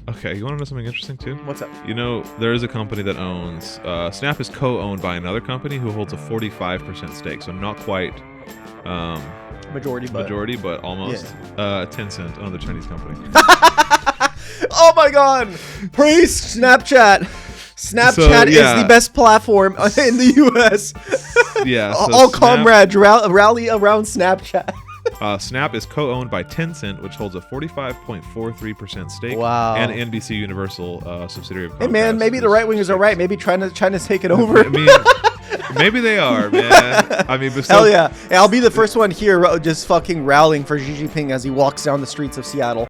Okay, you want to know something interesting too? What's up? You know, there is a company that owns Snap is co-owned by another company who holds a 45% stake, so not quite majority, but almost. Tencent, another Chinese company. Oh my God! Praise Snapchat. Snapchat is the best platform in the U.S. Yeah. So all comrades rally around Snapchat. Snap is co-owned by Tencent, which holds a 45.43% stake. Wow. And NBC Universal, subsidiary of Comcast. Hey man, maybe the right wingers are right. Maybe China's taking over. I mean, maybe they are, man. I mean, but still, hell yeah. Hey, I'll be the first one here just fucking rallying for Xi Jinping as he walks down the streets of Seattle.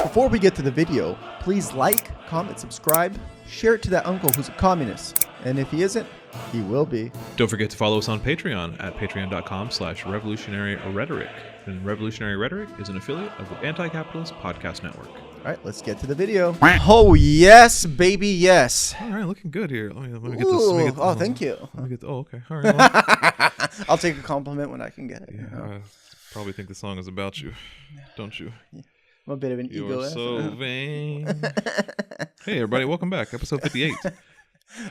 Before we get to the video, please like, comment, subscribe, share it to that uncle who's a communist. And if he isn't, he will be. Don't forget to follow us on Patreon at patreon.com/revolutionary rhetoric. And Revolutionary Rhetoric is an affiliate of the Anti-Capitalist Podcast Network. All right, let's get to the video. Oh, yes, baby, yes. All right, looking good here. Let me get this. Oh, thank you. Okay. All right. Well, I'll take a compliment when I can get it. Yeah, I probably think the song is about you, don't you? I'm a bit of an ego. You're so vain. Hey, everybody, welcome back. Episode 58.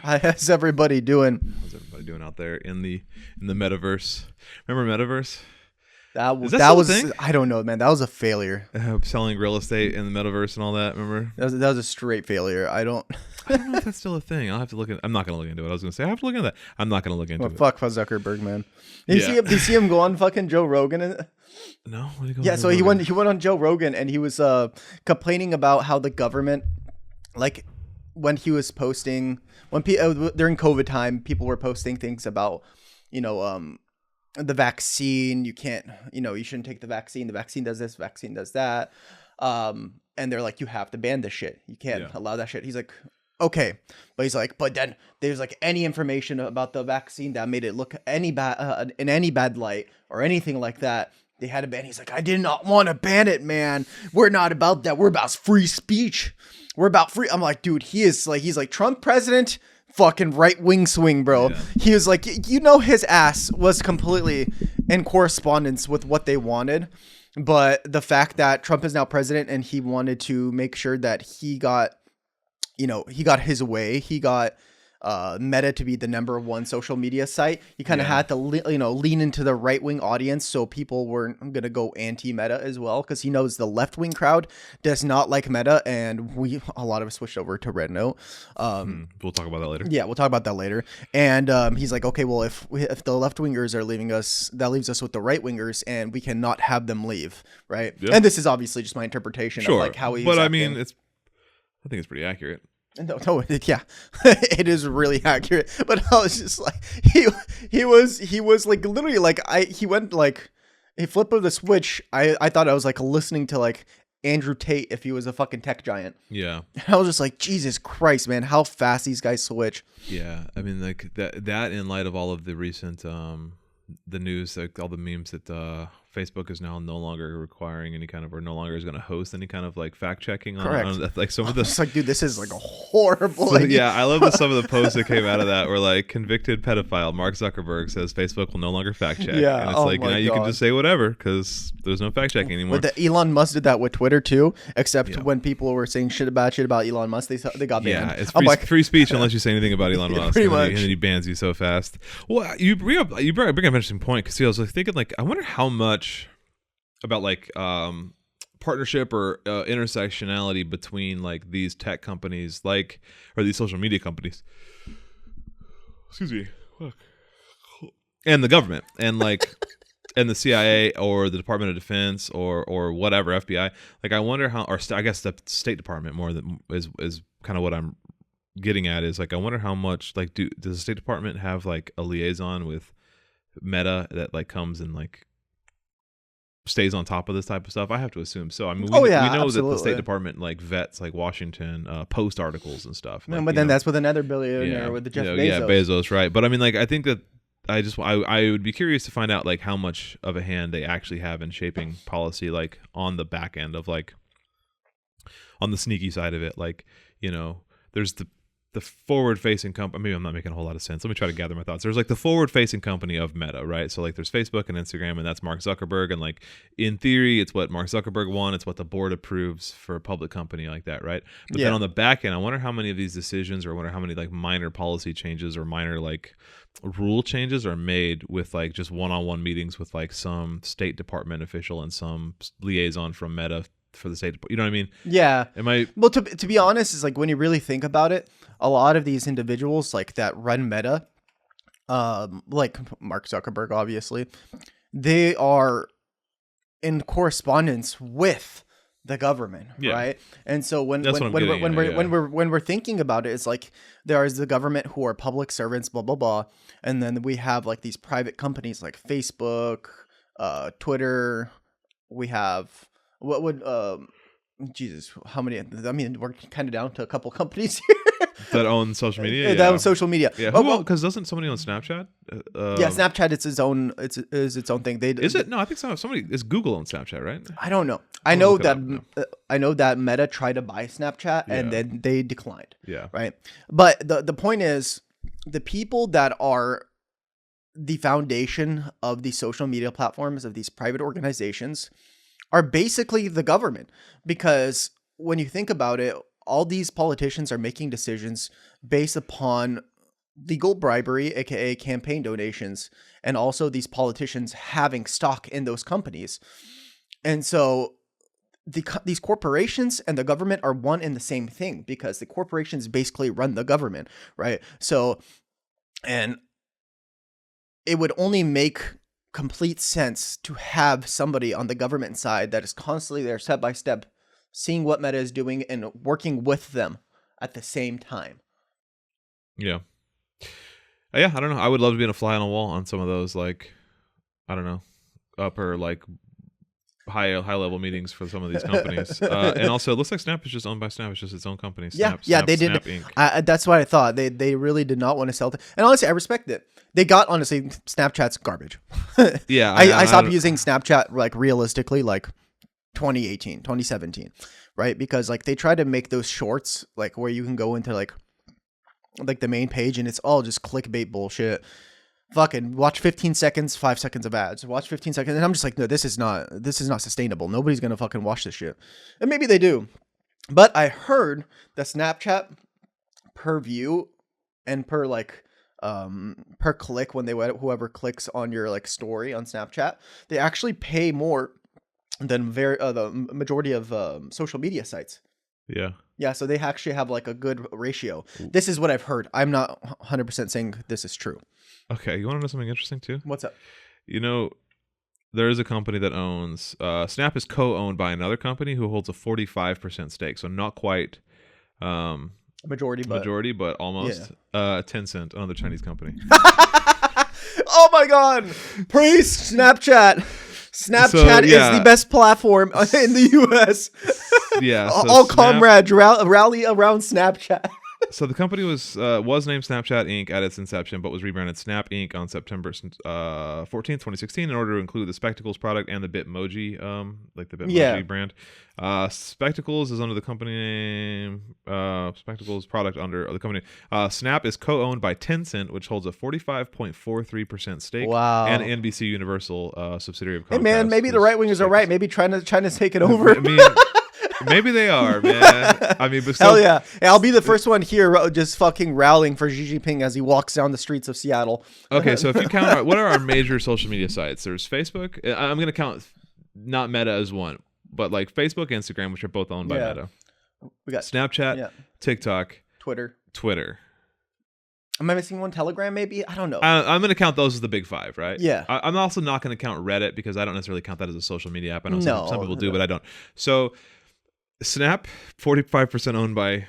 How's everybody doing? How's everybody doing out there in the metaverse? Remember Metaverse? That was I don't know, man. That was a failure. Selling real estate in the metaverse and all that. Remember? That was a straight failure. I don't know if that's still a thing. I'll have to look at. I'm not gonna look into it. I was gonna say I have to look into that. I'm not gonna look into it. Fuck Zuckerberg, man. Did you see him go on fucking Joe Rogan? No. What did he go yeah. on So he went on Joe Rogan and he was complaining about how the government, like, when he was posting during COVID time, people were posting things about, the vaccine. You can't, you shouldn't take the vaccine. The vaccine does this, vaccine does that. And they're like, you have to ban this shit. You can't allow that shit. He's like, okay. But he's like, but then there's like any information about the vaccine that made it look in any bad light or anything like that, they had to ban. He's like, I did not want to ban it, man. We're not about that. We're about free speech. We're about free. I'm like, dude, he's like Trump president, fucking right wing swing, bro. Yeah. He was like, his ass was completely in correspondence with what they wanted. But the fact that Trump is now president and he wanted to make sure that he got his way, he got Meta to be the #1 social media site. He kind of had to lean into the right wing audience, so people weren't gonna go anti Meta as well, because he knows the left wing crowd does not like Meta, and a lot of us switched over to Red Note. We'll talk about that later. Yeah, we'll talk about that later. And he's like, okay, well, if the left wingers are leaving us, that leaves us with the right wingers, and we cannot have them leave, right? Yeah. And this is obviously just my interpretation of like how he's acting. I mean, I think it's pretty accurate. No, yeah, it is really accurate. But I was just like, he was like literally like he flipped the switch. I thought I was like listening to like Andrew Tate if he was a fucking tech giant. Yeah, and I was just like, Jesus Christ, man, how fast these guys switch. Yeah, I mean, like that in light of all of the recent the news, like all the memes that Facebook is now no longer requiring any kind of, or no longer is going to host any kind of like fact checking on like some of the. It's like, dude, this is like a horrible. So, yeah, I love that some of the posts that came out of that were like, convicted pedophile Mark Zuckerberg says Facebook will no longer fact check. Yeah, and it's like, now you can just say whatever because there's no fact checking anymore. But Elon Musk did that with Twitter too, except when people were saying shit about Elon Musk, they got banned. Yeah, it's free speech unless you say anything about Elon Musk. Pretty much. And then he bans you so fast. Well, you bring up an interesting point, because I was like thinking, like, I wonder how much about like partnership or intersectionality between like these tech companies, like, or these social media companies, excuse me, and the government, and like and the CIA or the Department of Defense or whatever, FBI. Like, I wonder how, or I guess the State Department more than is kind of what I'm getting at, is like, I wonder how much like does the State Department have like a liaison with Meta that like comes and like stays on top of this type of stuff? I have to assume so. I mean, we know absolutely that the State Department like vets like Washington Post articles and stuff. Like, but then that's with another billionaire with the Jeff Bezos. Yeah, Bezos, right? But I mean, like, I think that I would be curious to find out like how much of a hand they actually have in shaping policy, like on the back end of like on the sneaky side of it. Like, there's the the forward-facing company. Maybe I'm not making a whole lot of sense. Let me try to gather my thoughts. There's like the forward-facing company of Meta, right? So like there's Facebook and Instagram, and that's Mark Zuckerberg. And like in theory, it's what Mark Zuckerberg wants. It's what the board approves for a public company like that, right? But then on the back end, I wonder how many of these decisions, or I wonder how many like minor policy changes or minor like rule changes are made with like just one-on-one meetings with like some State Department official and some liaison from Meta for the State Department. You know what I mean? Yeah. Am I? Well, to be honest, is like when you really think about it, a lot of these individuals like that run Meta, like Mark Zuckerberg, obviously, they are in correspondence with the government, right? And so when we're thinking about it, it's like there is the government who are public servants, blah blah blah, and then we have like these private companies like Facebook, Twitter. We have what would Jesus, how many? I mean, we're kind of down to a couple companies here that own social media. That own social media. Yeah. Because doesn't somebody own Snapchat? Yeah, Snapchat. It's its own. It's its own thing. Is it? No, I think somebody is Google on Snapchat, right? I don't know. I know that Meta tried to buy Snapchat and then they declined. Yeah. Right. But the point is, the people that are the foundation of these social media platforms of these private organizations are basically the government, because when you think about it, all these politicians are making decisions based upon legal bribery, aka campaign donations, and also these politicians having stock in those companies. And so these corporations and the government are one and the same thing, because the corporations basically run the government, right? So, and it would only make complete sense to have somebody on the government side that is constantly there step by step, seeing what Meta is doing and working with them at the same time. Yeah. Yeah, I don't know. I would love to be in a fly on a wall on some of those, like, I don't know, upper, like, high level meetings for some of these companies. And also, it looks like Snap is just owned by Snap. It's just its own company. Snap, they did. Snap Inc. That's what I thought. They really did not want to sell it. And honestly, I respect it. They got, honestly, Snapchat's garbage. Yeah. I stopped using Snapchat, like, realistically, like, 2017, right? Because, like, they tried to make those shorts, like, where you can go into, like the main page and it's all just clickbait bullshit. Fucking watch 15 seconds, 5 seconds of ads. Watch 15 seconds. And I'm just like, no, this is not sustainable. Nobody's going to fucking watch this shit. And maybe they do. But I heard that Snapchat per view and per, like, per click, when whoever clicks on your, like, story on Snapchat, they actually pay more than the majority of social media sites. Yeah. Yeah, so they actually have, like, a good ratio. This is what I've heard. I'm not 100% saying this is true. Okay, you want to know something interesting too? What's up? You know, there is a company that owns Snap is co-owned by another company who holds a 45% stake, so not quite majority, but almost. Yeah. Tencent, another Chinese company. Oh my god! Praise Snapchat. Snapchat is the best platform in the U.S. Yeah, so all comrades rally around Snapchat. So the company was named Snapchat Inc. at its inception, but was rebranded Snap Inc. on September 14th, 2016, in order to include the Spectacles product and the Bitmoji, like the Bitmoji brand. Spectacles is under the company name. Spectacles product under the company. Snap is co-owned by Tencent, which holds a 45.43% stake. Wow. And NBC Universal, subsidiary of Comcast. Hey man, maybe the right wingers are right. Maybe trying to take it over. I mean, maybe they are, man. I mean, but still, hell yeah. Hey, I'll be the first one here just fucking rallying for Xi Jinping as he walks down the streets of Seattle. Okay, so if you count, what are our major social media sites? There's Facebook. I'm going to count not Meta as one, but like Facebook, Instagram, which are both owned by Meta. We got Snapchat, TikTok, Twitter. Am I missing one? Telegram, maybe? I don't know. I'm going to count those as the big five, right? Yeah. I'm also not going to count Reddit because I don't necessarily count that as a social media app. I know some people do, but I don't. So Snap, 45% owned by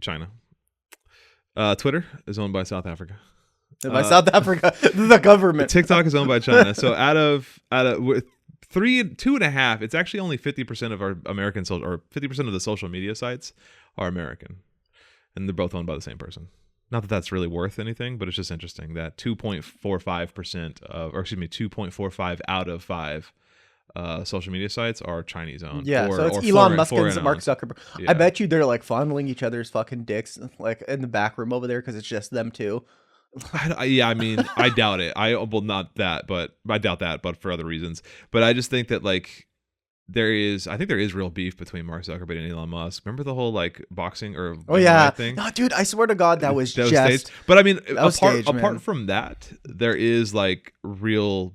China. Twitter is owned by South Africa. By South Africa, the government. TikTok is owned by China. So out of 2.5, it's actually only 50% of our American or 50% of the social media sites are American, and they're both owned by the same person. Not that that's really worth anything, but it's just interesting that 2.45% 2.45 out of 5 social media sites are Chinese owned. Yeah, or, so it's or Elon Musk foreign and Mark owned. Zuckerberg. Yeah. I bet you they're like fondling each other's fucking dicks, like in the back room over there, because it's just them two. Yeah, I mean, I doubt it. Not that, but I doubt that, but for other reasons. But I just think that like I think there is real beef between Mark Zuckerberg and Elon Musk. Remember the whole like boxing or Oh MMA yeah, thing? no, dude, I swear to God, that was just staged. But I mean, was staged, man. apart from that, there is like real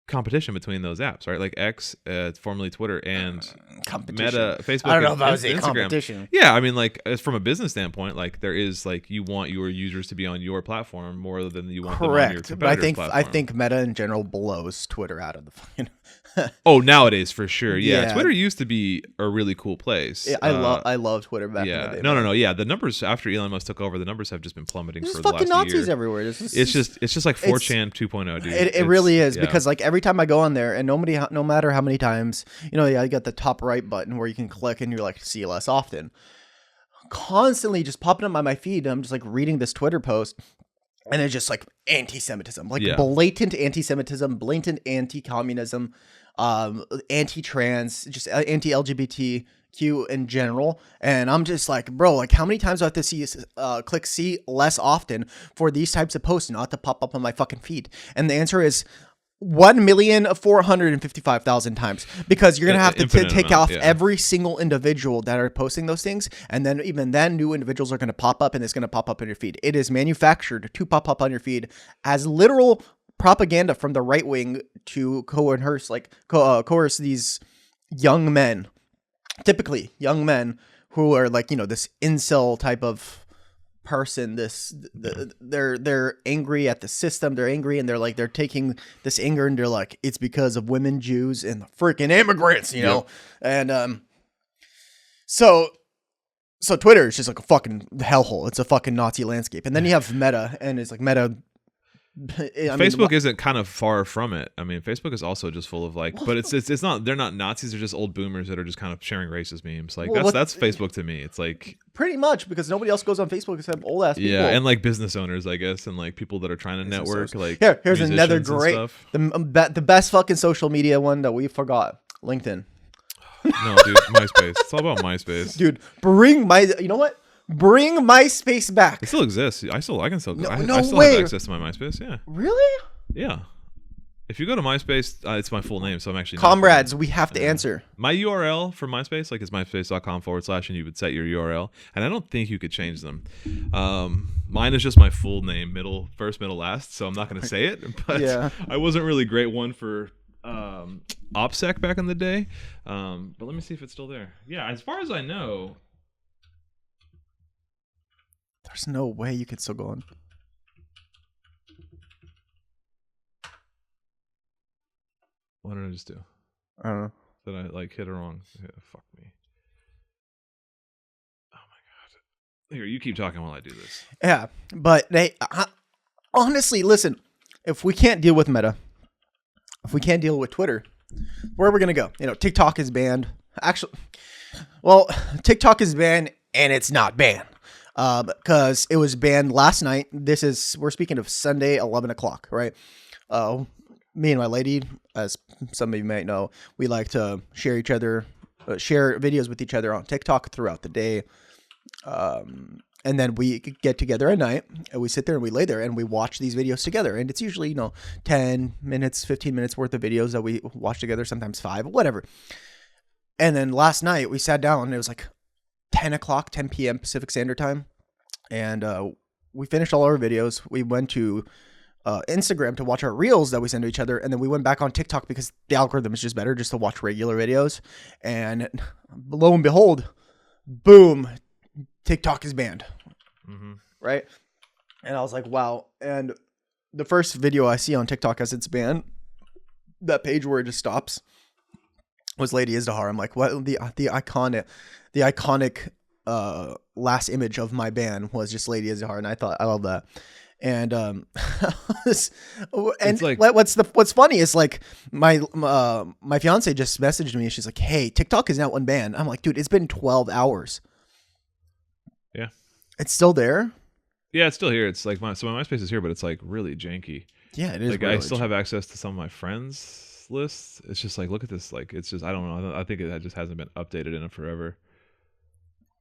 competition between those apps, right? Like X, formerly Twitter, and competition. Meta, Facebook. I don't know and if I would say Instagram. competition. Yeah, I mean, like as from a business standpoint, like there is like you want your users to be on your platform more than you want them on your Correct, competitor's but I think platform. Meta in general blows Twitter out of the fucking. Oh, nowadays for sure. Yeah. Yeah. Twitter used to be a really cool place. I love Twitter back in Yeah. the day. No. Yeah. The numbers after Elon Musk took over, the numbers have just been plummeting There's for the fucking last Nazis year. everywhere. It's just like 4chan 2.0, dude. It really is yeah. because like every time I go on there and no matter how many times, yeah, you got the top right button where you can click and you're like see less often. Constantly just popping up on my feed. And I'm just like reading this Twitter post and it's just like anti-Semitism, like blatant anti-Semitism, blatant anti-communism, anti-trans, just anti-LGBTQ in general. And I'm just like, bro, like how many times do I have to see click see less often for these types of posts not to pop up on my fucking feed? And the answer is 1,455,000 times, because you're gonna have to take off every single individual that are posting those things, and then even then new individuals are gonna pop up and it's gonna pop up in your feed. It is manufactured to pop up on your feed as literal propaganda from the right wing to coerce these young men, typically young men who are like this incel type of person. They're angry at the system. They're angry and they're taking this anger and they're like, it's because of women, Jews, and the freaking immigrants, know. And so Twitter is just like a fucking hellhole. It's a fucking Nazi landscape. And then you have Meta, and it's like Meta. Facebook isn't kind of far from it. I mean, Facebook is also just full of but it's not. They're not Nazis. They're just old boomers that are just kind of sharing racist memes. Like that's Facebook to me. It's like pretty much because nobody else goes on Facebook except old ass people. Yeah, and like business owners, I guess, and like people that are trying to network. Like here's another great the best fucking social media one that we forgot. LinkedIn. No, dude, MySpace. It's all about MySpace. Dude, bring MySpace back. It still exists. I still have access to my MySpace. Yeah. Really? Yeah. If you go to MySpace, it's my full name, so I'm actually comrades. We have to answer. My URL for MySpace, like, is myspace.com/ and you would set your URL, and I don't think you could change them. Mine is just my full name, first, middle, last, so I'm not going to say it. But yeah. I wasn't really great one for OPSEC back in the day, but let me see if it's still there. Yeah, as far as I know. There's no way you could still go on. What did I just do? I don't know. Did I hit it wrong? Yeah, fuck me. Oh my god. Here, you keep talking while I do this. Yeah, but honestly, listen. If we can't deal with Meta, if we can't deal with Twitter, where are we gonna go? TikTok is banned. Actually, TikTok is banned and it's not banned. Because it was banned last night. We're speaking of Sunday, 11 o'clock, right? Me and my lady, as some of you might know, we like to share videos with each other on TikTok throughout the day. And then we get together at night and we sit there and we lay there and we watch these videos together. And it's usually, 10 minutes, 15 minutes worth of videos that we watch together, sometimes 5, whatever. And then last night we sat down and it was like 10 p.m. Pacific Standard Time. And we finished all our videos. We went to Instagram to watch our reels that we send to each other. And then we went back on TikTok because the algorithm is just better just to watch regular videos. And lo and behold, boom, TikTok is banned. Mm-hmm. Right? And I was like, wow. And the first video I see on TikTok as it's banned, that page where it just stops, was Lady Izdahar. I'm like, what? The iconic last image of my ban was just Lady Izdahar, and I love that. And what's funny is like my fiance just messaged me and she's like, hey, TikTok is now unbanned. I'm like, dude, it's been 12 hours. Yeah, it's still there. Yeah, it's still here. It's like my MySpace is here, but it's like really janky. Yeah, it is. Like really I still have access to some of my friends lists. It's just like, look at this. Like, it's just, I don't know. I think it just hasn't been updated in forever.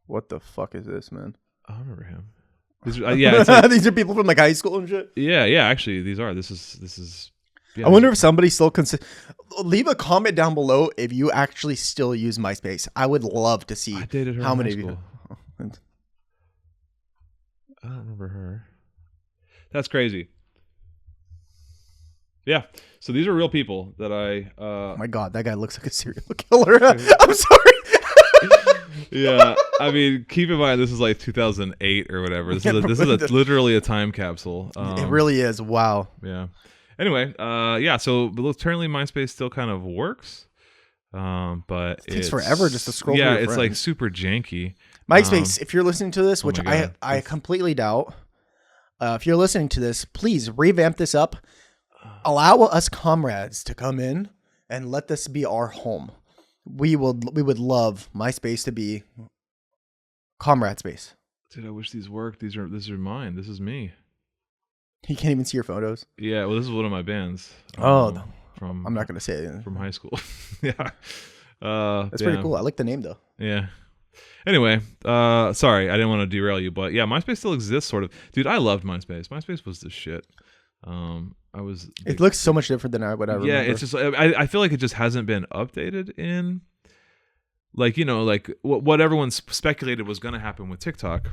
What the fuck is this, man? I remember him. These are, yeah, it's like, these are people from like high school and shit. yeah. Actually, these are. This is. Yeah, I wonder if somebody still leave a comment down below if you actually still use MySpace. I would love to see I dated her how in many high of you. school. I don't remember her. That's crazy. Yeah. So these are real people that I. Oh my god, that guy looks like a serial killer. I'm sorry. Yeah, I mean, keep in mind this is like 2008 or whatever. This is literally a time capsule. It really is. Wow. Yeah. Anyway, yeah. So apparently MySpace still kind of works, but it takes forever just to scroll. Yeah, through it's like super janky. MySpace. If you're listening to this, which God. I completely doubt, if you're listening to this, please revamp this up. Allow us comrades to come in and let this be our home. We would love MySpace to be comrade space. Dude, I wish these worked. These are mine. This is me. You can't even see your photos. Yeah, well, this is one of my bands. I'm from not gonna say it. From high school. Yeah, that's pretty cool. I like the name though. Yeah. Anyway, sorry, I didn't want to derail you, but yeah, MySpace still exists, sort of. Dude, I loved MySpace. MySpace was the shit. It looks so much different than what I remember. Yeah, it's just I feel like it just hasn't been updated in, like, you know, like what everyone speculated was going to happen with TikTok,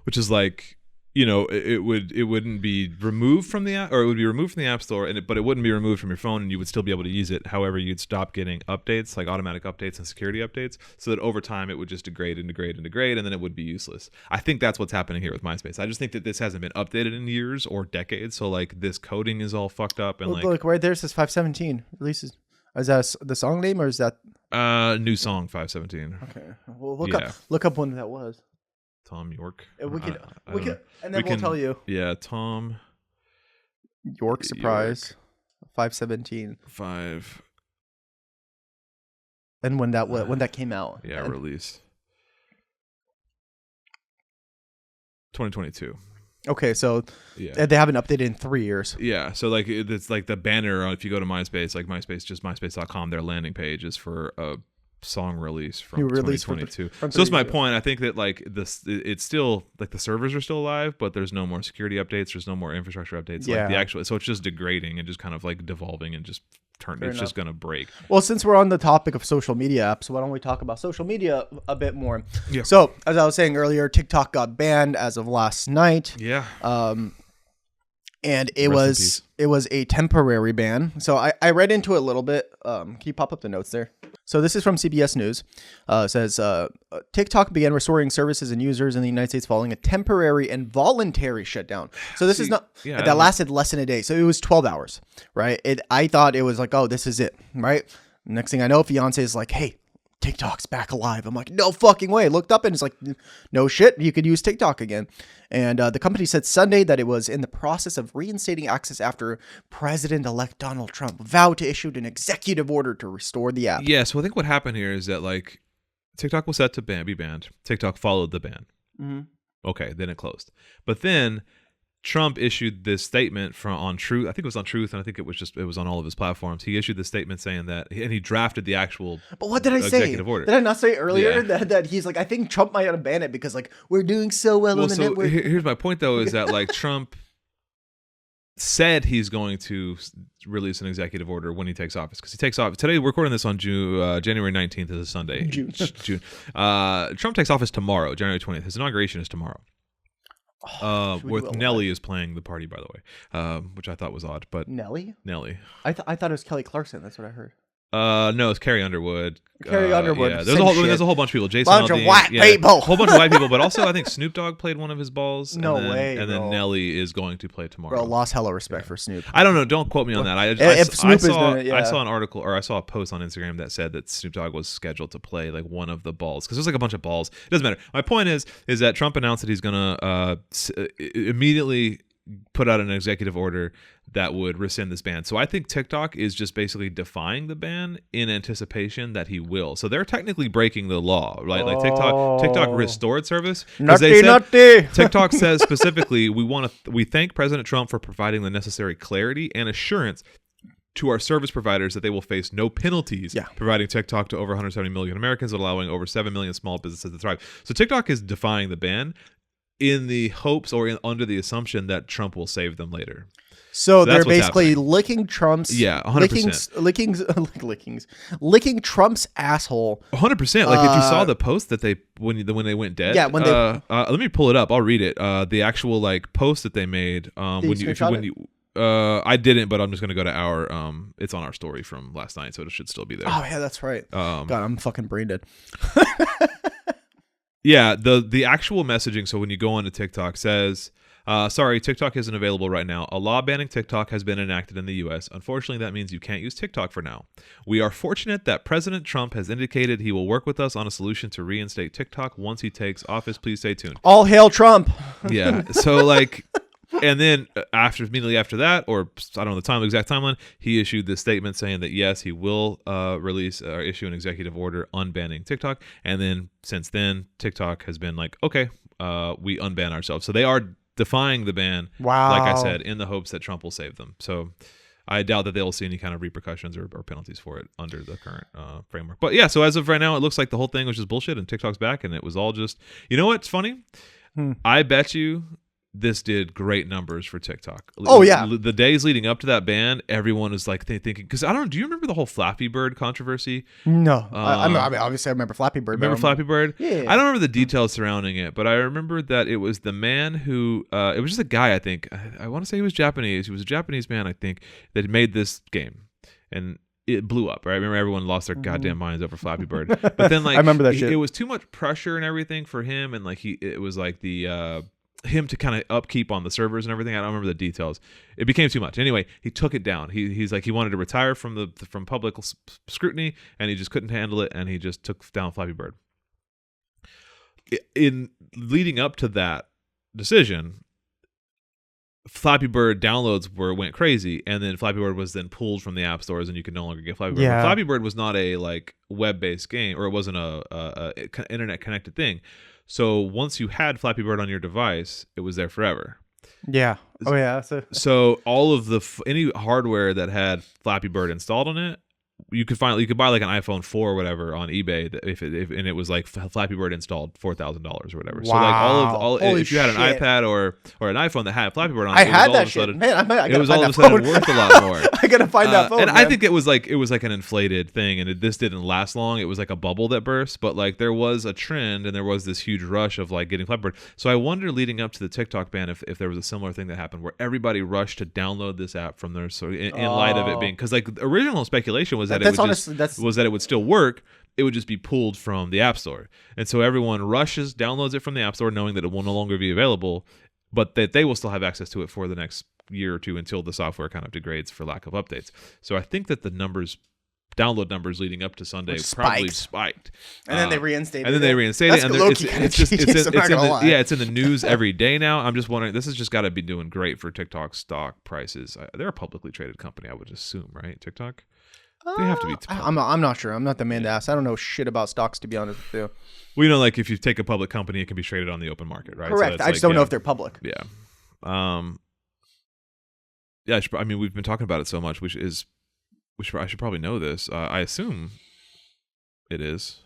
which is like, you know, it wouldn't be removed from the app, or it would be removed from the app store, but it wouldn't be removed from your phone, and you would still be able to use it. However, you'd stop getting updates, like automatic updates and security updates, so that over time it would just degrade, and then it would be useless. I think that's what's happening here with MySpace. I just think that this hasn't been updated in years or decades, so like this coding is all fucked up, and look right there, it says 517 releases. Is that the song name, or is that new song 517? Okay, well look up when that was. Tom York. We can, and then we'll tell you. Yeah, Tom York Surprise, 517. 5. And when that came out. Yeah, release. 2022. Okay, so yeah, they haven't updated in 3 years. Yeah, so like it's like the banner. If you go to MySpace, like MySpace.com, their landing page is for a song release from 2022. So that's my point. I think that like it's still like the servers are still alive, but there's no more security updates. There's no more infrastructure updates. Yeah. Like the actual, so it's just degrading and just kind of like devolving and just it's just gonna break. Well, since we're on the topic of social media apps, why don't we talk about social media a bit more? Yeah. So as I was saying earlier, TikTok got banned as of last night. Yeah. And it was a temporary ban. So I read into it a little bit. Can you pop up the notes there? So this is from CBS News. It says TikTok began restoring services and users in the United States following a temporary and voluntary shutdown. So this is not that lasted less than a day. So it was 12 hours, right? I thought it was like, oh, this is it, right? Next thing I know, fiance is like, hey, TikTok's back alive. I'm like, no fucking way. I looked up and it's like, no shit, you could use TikTok again. And the company said Sunday that it was in the process of reinstating access after President-elect Donald Trump vowed to issue an executive order to restore the app. Yeah, so I think what happened here is that like TikTok was set to be banned. TikTok followed the ban. Mm-hmm. Okay, then it closed. But then Trump issued this statement on Truth. I think it was on Truth, and I think it was on all of his platforms. He issued this statement saying that, and he drafted the actual. But what did I say? Order. Did I not say earlier that he's like, I think Trump might have banned it because like we're doing so well on the network. Here's my point though, is that like Trump said he's going to release an executive order when he takes office, because he takes office today. We're recording this on January 19th is a Sunday. June. Trump takes office tomorrow, January 20th. His inauguration is tomorrow. With Nelly is playing the party, by the way, which I thought was odd. But Nelly, I thought it was Kelly Clarkson. That's what I heard. No, it's Carrie Underwood. Underwood. Yeah, there's a whole bunch of people. Jason bunch Aldean, of white people. A whole bunch of white people. But also, I think Snoop Dogg played one of his balls. No way. And then Nelly is going to play tomorrow. Bro, lost hella respect for Snoop. I don't know. Don't quote me on that. I saw an article, or I saw a post on Instagram that said that Snoop Dogg was scheduled to play like one of the balls, because there's like a bunch of balls. It doesn't matter. My point is that Trump announced that he's gonna immediately put out an executive order that would rescind this ban. So I think TikTok is just basically defying the ban in anticipation that he will. So they're technically breaking the law, right? Like TikTok restored service. TikTok says specifically, we thank President Trump for providing the necessary clarity and assurance to our service providers that they will face no penalties Yeah. providing TikTok to over 170 million Americans and allowing over 7 million small businesses to thrive. So TikTok is defying the ban in the hopes or under the assumption that Trump will save them later. So they're that's what's basically happening. licking Trump's 100%. licking Trump's asshole. 100%. Like if you saw the post that they when they went dead. Yeah, when they let me pull it up. I'll read it. The actual like post that they made when you I didn't, but I'm just gonna go to our it's on our story from last night, so it should still be there. Oh yeah, that's right. God, I'm fucking brain dead. Yeah, the actual messaging. So when you go onto TikTok, says, sorry, TikTok isn't available right now. A law banning TikTok has been enacted in the U.S. Unfortunately, that means you can't use TikTok for now. We are fortunate that President Trump has indicated he will work with us on a solution to reinstate TikTok once he takes office. Please stay tuned. All hail Trump. Yeah. So like, and then immediately after that, or I don't know the exact timeline, he issued this statement saying that yes, he will release or issue an executive order unbanning TikTok. And then since then, TikTok has been like, okay, we unban ourselves. So they are defying the ban. Wow. Like I said, in the hopes that Trump will save them. So I doubt that they'll see any kind of repercussions or penalties for it under the current framework. But yeah, so as of right now, it looks like the whole thing was just bullshit and TikTok's back, and it was all just, you know what's funny? I bet you this did great numbers for TikTok. Oh yeah. The days leading up to that ban, everyone was like thinking, because I don't know, do you remember the whole Flappy Bird controversy? No. I mean, obviously I remember Flappy Bird. Remember Flappy Bird? Yeah. I don't remember the details surrounding it, but I remember that it was the man who, it was just a guy, I think. I want to say he was Japanese. He was a Japanese man, I think, that made this game. And it blew up, right? I remember everyone lost their goddamn minds over Flappy Bird. But then, like, I remember that shit. It was too much pressure and everything for him, and like it was like the him to kind of upkeep on the servers and everything. I don't remember the details. It became too much. Anyway, he took it down. He's like he wanted to retire from public scrutiny, and he just couldn't handle it, and he just took down Flappy Bird. In leading up to that decision, Flappy Bird downloads went crazy, and then Flappy Bird was then pulled from the app stores, and you could no longer get Flappy Bird. Yeah. But Flappy Bird was not a like web-based game, or it wasn't a internet connected thing. So once you had Flappy Bird on your device, it was there forever. Yeah. Oh yeah. So all of any hardware that had Flappy Bird installed on it, you could buy like an iPhone 4 or whatever on eBay and it was like Flappy Bird installed $4,000 or whatever. Wow. So like all Holy if you had an shit. iPad or an iPhone that had Flappy Bird on it, I it was had all that of a shit. sudden, Man, I it was gotta all of a find sudden that phone. worth a lot more. I gotta find that phone. And man. I think it was like an inflated thing, and this didn't last long. It was like a bubble that burst, but like there was a trend, and there was this huge rush of like getting Flappy Bird. So I wonder, leading up to the TikTok ban, if there was a similar thing that happened where everybody rushed to download this app from their in light of it being, because like the original speculation was that it would still work. It would just be pulled from the App Store, and so everyone rushes, downloads it from the App Store, knowing that it will no longer be available, but that they will still have access to it for the next year or two until the software kind of degrades for lack of updates. So I think that the download numbers leading up to Sunday probably spiked, and then they reinstated. It's in the news Yeah. every day now. I'm just wondering, this has just got to be doing great for TikTok stock prices. They're a publicly traded company, I would assume, right? TikTok. They have to be. I'm not sure. I'm not the man to ask. I don't know shit about stocks, to be honest with you. Well, you know, like if you take a public company, it can be traded on the open market, right? Correct. So I just don't know if they're public. Yeah. Yeah. I mean, we've been talking about it so much. I should probably know this. I assume it is.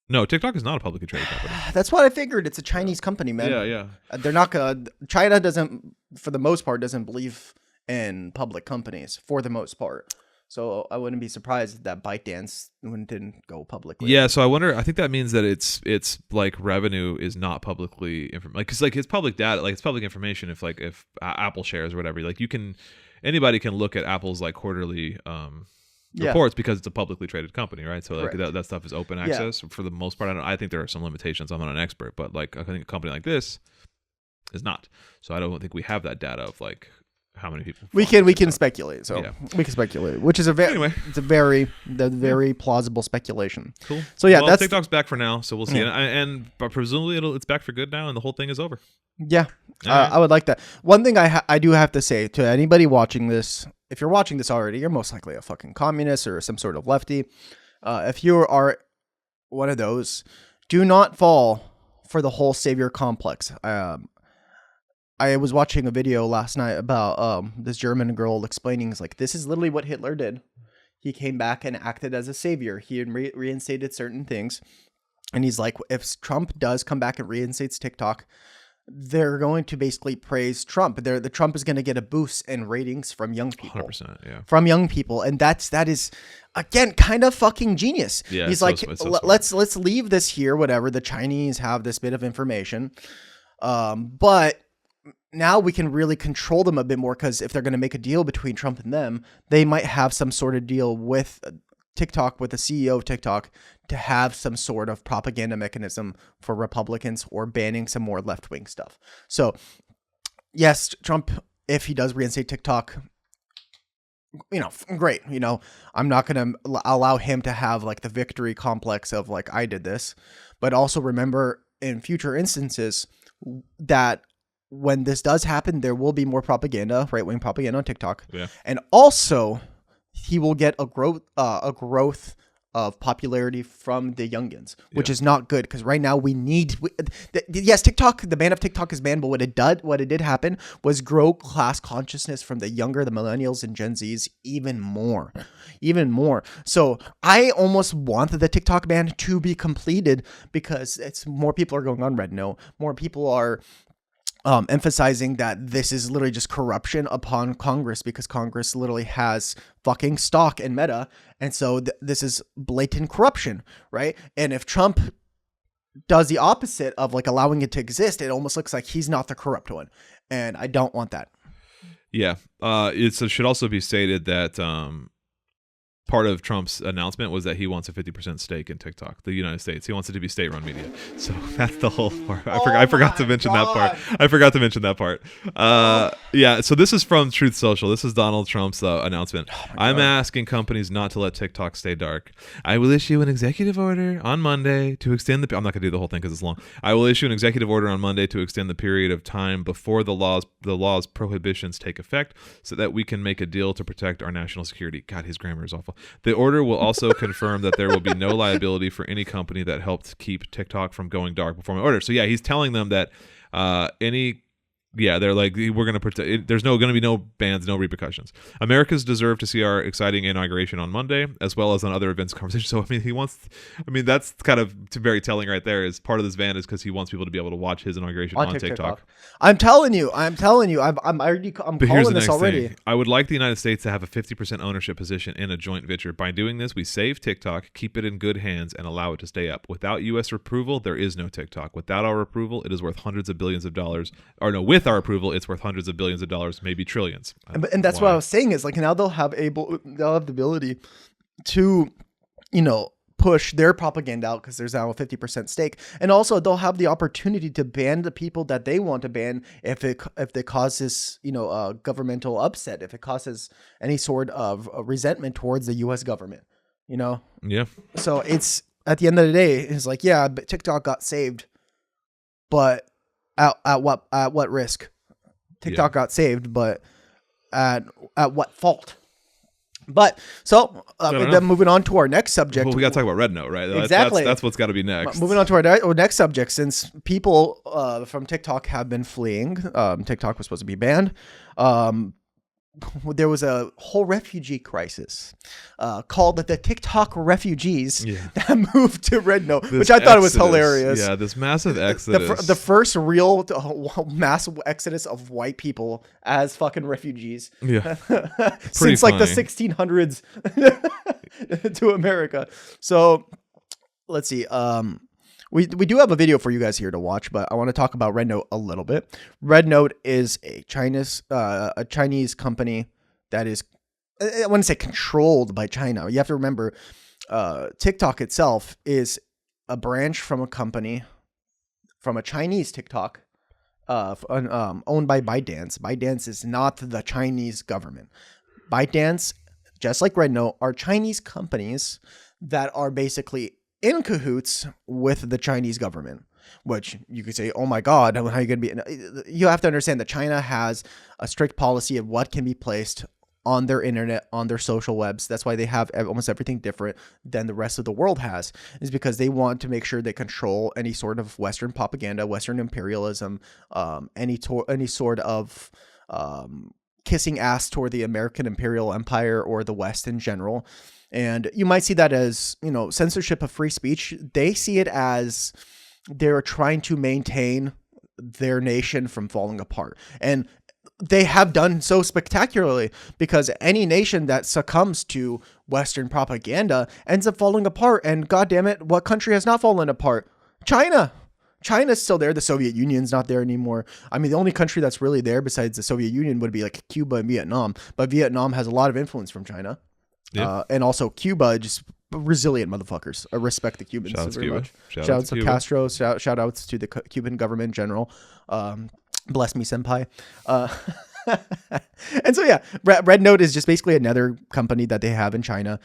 No, TikTok is not a publicly traded company. That's what I figured. It's a Chinese company, man. Yeah. They're not gonna. China doesn't, for the most part, doesn't believe in public companies for the most part. So I wouldn't be surprised if that ByteDance didn't go publicly. Yeah, so I wonder. I think that means that it's like revenue is not publicly because like it's public data, like it's public information. If Apple shares or whatever, like anybody can look at Apple's like quarterly reports because it's a publicly traded company, right? So like that stuff is open access for the most part. I think there are some limitations. I'm not an expert, but like I think a company like this is not. So I don't think we have that data of like how many people we can speculate. So we can speculate, which is it's a very plausible speculation. Cool. So yeah, that's TikTok's back for now. So we'll see. But presumably it's back for good now, and the whole thing is over. Yeah, I would like that. One thing I do have to say to anybody watching this, if you're watching this already, you're most likely a fucking communist or some sort of lefty. If you are one of those, do not fall for the whole savior complex. I was watching a video last night about this German girl explaining, is like, this is literally what Hitler did. He came back and acted as a savior. He reinstated certain things. And he's like, if Trump does come back and reinstates TikTok, they're going to basically praise Trump. The Trump is going to get a boost in ratings from young people. 100%, yeah. From young people. And that is, again, kind of fucking genius. Yeah, he's like, let's leave this here, whatever. The Chinese have this bit of information. But now we can really control them a bit more, because if they're going to make a deal between Trump and them, they might have some sort of deal with TikTok, with the CEO of TikTok, to have some sort of propaganda mechanism for Republicans, or banning some more left-wing stuff. So yes, Trump, if he does reinstate TikTok, great. I'm not going to allow him to have like the victory complex of like, I did this, but also remember in future instances that when this does happen, there will be more propaganda, right-wing propaganda on TikTok. Yeah. And also he will get a growth of popularity from the youngins, which is not good, because right now yes, TikTok, the ban of TikTok is banned, but what it did happen was grow class consciousness from the millennials and Gen Zs even more. So I almost want the TikTok ban to be completed, because it's more people are going on Red Note, more people are emphasizing that this is literally just corruption upon Congress, because Congress literally has fucking stock in Meta. And so this is blatant corruption, right? And if Trump does the opposite of like allowing it to exist, it almost looks like he's not the corrupt one. And I don't want that. Yeah. It should also be stated that part of Trump's announcement was that he wants a 50% stake in TikTok, the United States. He wants it to be state-run media. So that's the whole part. I forgot to mention that part. Yeah, so this is from Truth Social. This is Donald Trump's announcement. I'm asking companies not to let TikTok stay dark. I will issue an executive order on Monday to extend the... I'm not going to do the whole thing because it's long. I will issue an executive order on Monday to extend the period of time before the law's prohibitions take effect, so that we can make a deal to protect our national security. God, his grammar is awful. The order will also confirm that there will be no liability for any company that helped keep TikTok from going dark before my order. So yeah, he's telling them that they're like, we're going to protect. There's going to be no bans, no repercussions. Americans deserve to see our exciting inauguration on Monday, as well as on other events and conversations. So that's kind of very telling right there. Is part of this ban is because he wants people to be able to watch his inauguration on TikTok. I'm telling you, I'm calling this already. Thing. I would like the United States to have a 50% ownership position in a joint venture. By doing this, we save TikTok, keep it in good hands, and allow it to stay up. Without U.S. approval, there is no TikTok. Without our approval, it is worth hundreds of billions of dollars. Or no, with our approval, it's worth hundreds of billions of dollars, maybe trillions. And that's what I was saying, is like, now they'll have the ability to, push their propaganda out, because there's now a 50% stake, and also they'll have the opportunity to ban the people that they want to ban if it causes governmental upset, if it causes any sort of resentment towards the U.S. government. Yeah. So it's, at the end of the day, it's like, yeah, but TikTok got saved, but at what risk? TikTok got saved, but at what fault? But so then moving on to our next subject. Well, we got to talk about Red Note, right? Exactly. That's what's got to be next. Moving on to our next subject, since people from TikTok have been fleeing. TikTok was supposed to be banned. There was a whole refugee crisis called the TikTok refugees that moved to Red Note, which I thought it was hilarious. Yeah, this massive exodus. The first real mass exodus of white people as fucking refugees. Yeah. Since like the 1600s to America. So let's see. We do have a video for you guys here to watch, but I want to talk about Red Note a little bit. Red Note is a Chinese company that is, I wouldn't say controlled by China. You have to remember, TikTok itself is a branch from a company, from a Chinese TikTok, owned by ByteDance. ByteDance is not the Chinese government. ByteDance, just like Red Note, are Chinese companies that are basically in cahoots with the Chinese government, which you could say, oh my God, how are you going to be? You have to understand that China has a strict policy of what can be placed on their internet, on their social webs. That's why they have almost everything different than the rest of the world has, is because they want to make sure they control any sort of Western propaganda, Western imperialism, any sort of kissing ass toward the American imperial empire or the West in general. And you might see that as, censorship of free speech. They see it as they're trying to maintain their nation from falling apart. And they have done so spectacularly, because any nation that succumbs to Western propaganda ends up falling apart. And God damn it, what country has not fallen apart? China. China's still there. The Soviet Union's not there anymore. I mean, the only country that's really there besides the Soviet Union would be like Cuba and Vietnam. But Vietnam has a lot of influence from China. Yeah. And also Cuba, just resilient motherfuckers. I respect the Cubans very much. Shout outs to Castro. Shout outs to the Cuban government in general. Bless me, senpai. And so, yeah, Red Note is just basically another company that they have in China.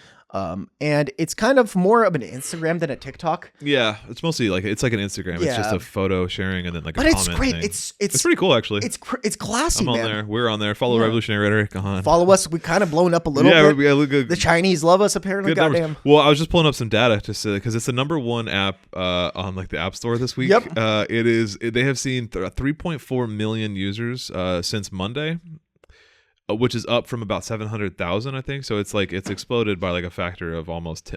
And it's kind of more of an Instagram than a TikTok. Yeah, it's mostly like an Instagram. Yeah. It's just a photo sharing and then like a comment. But it's great. Thing. It's pretty cool actually. It's classy. I'm on there. We're on there. Follow Revolutionary Rhetoric. Follow us. We kind of blown up a little bit. Yeah, the Chinese love us apparently. Goddamn. Well, I was just pulling up some data to say, because it's the number one app on like the App Store this week. Yep. They have seen 3.4 million users since Monday. Which is up from about 700,000, I think. So it's like it's exploded by like a factor of almost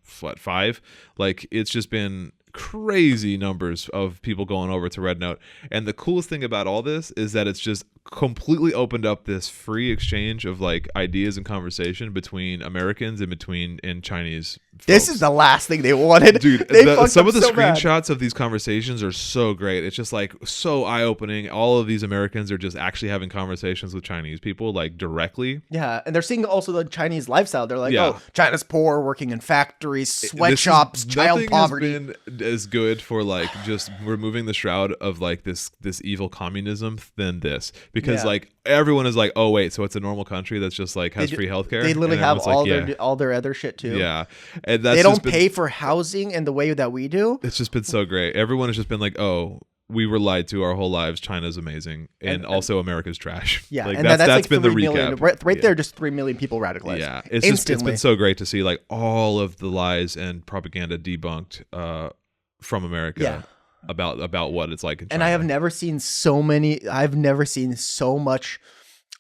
5. Like it's just been crazy numbers of people going over to Red Note. And the coolest thing about all this is that it's just completely opened up this free exchange of like ideas and conversation between Americans and Chinese folks. This is the last thing they wanted. Dude, some of the screenshots of these conversations are so great. It's just like so eye-opening. All of these Americans are just actually having conversations with Chinese people like directly. Yeah, and they're seeing also the Chinese lifestyle. They're like, oh, China's poor, working in factories, sweatshops, child poverty. Nothing has been as good for like just removing the shroud of like this evil communism than this. Because like everyone is like, oh wait, so it's a normal country that's just like has free healthcare. They literally have all their other shit too. Yeah, and that's they don't pay for housing in the way that we do. It's just been so great. Everyone has just been like, oh, we were lied to our whole lives. China's amazing, and also America's trash. Yeah, like, and that's like been the recap. Right there, just 3 million people radicalized. Yeah, it's been so great to see like all of the lies and propaganda debunked from America. Yeah. About what it's like in China. And I've never seen so much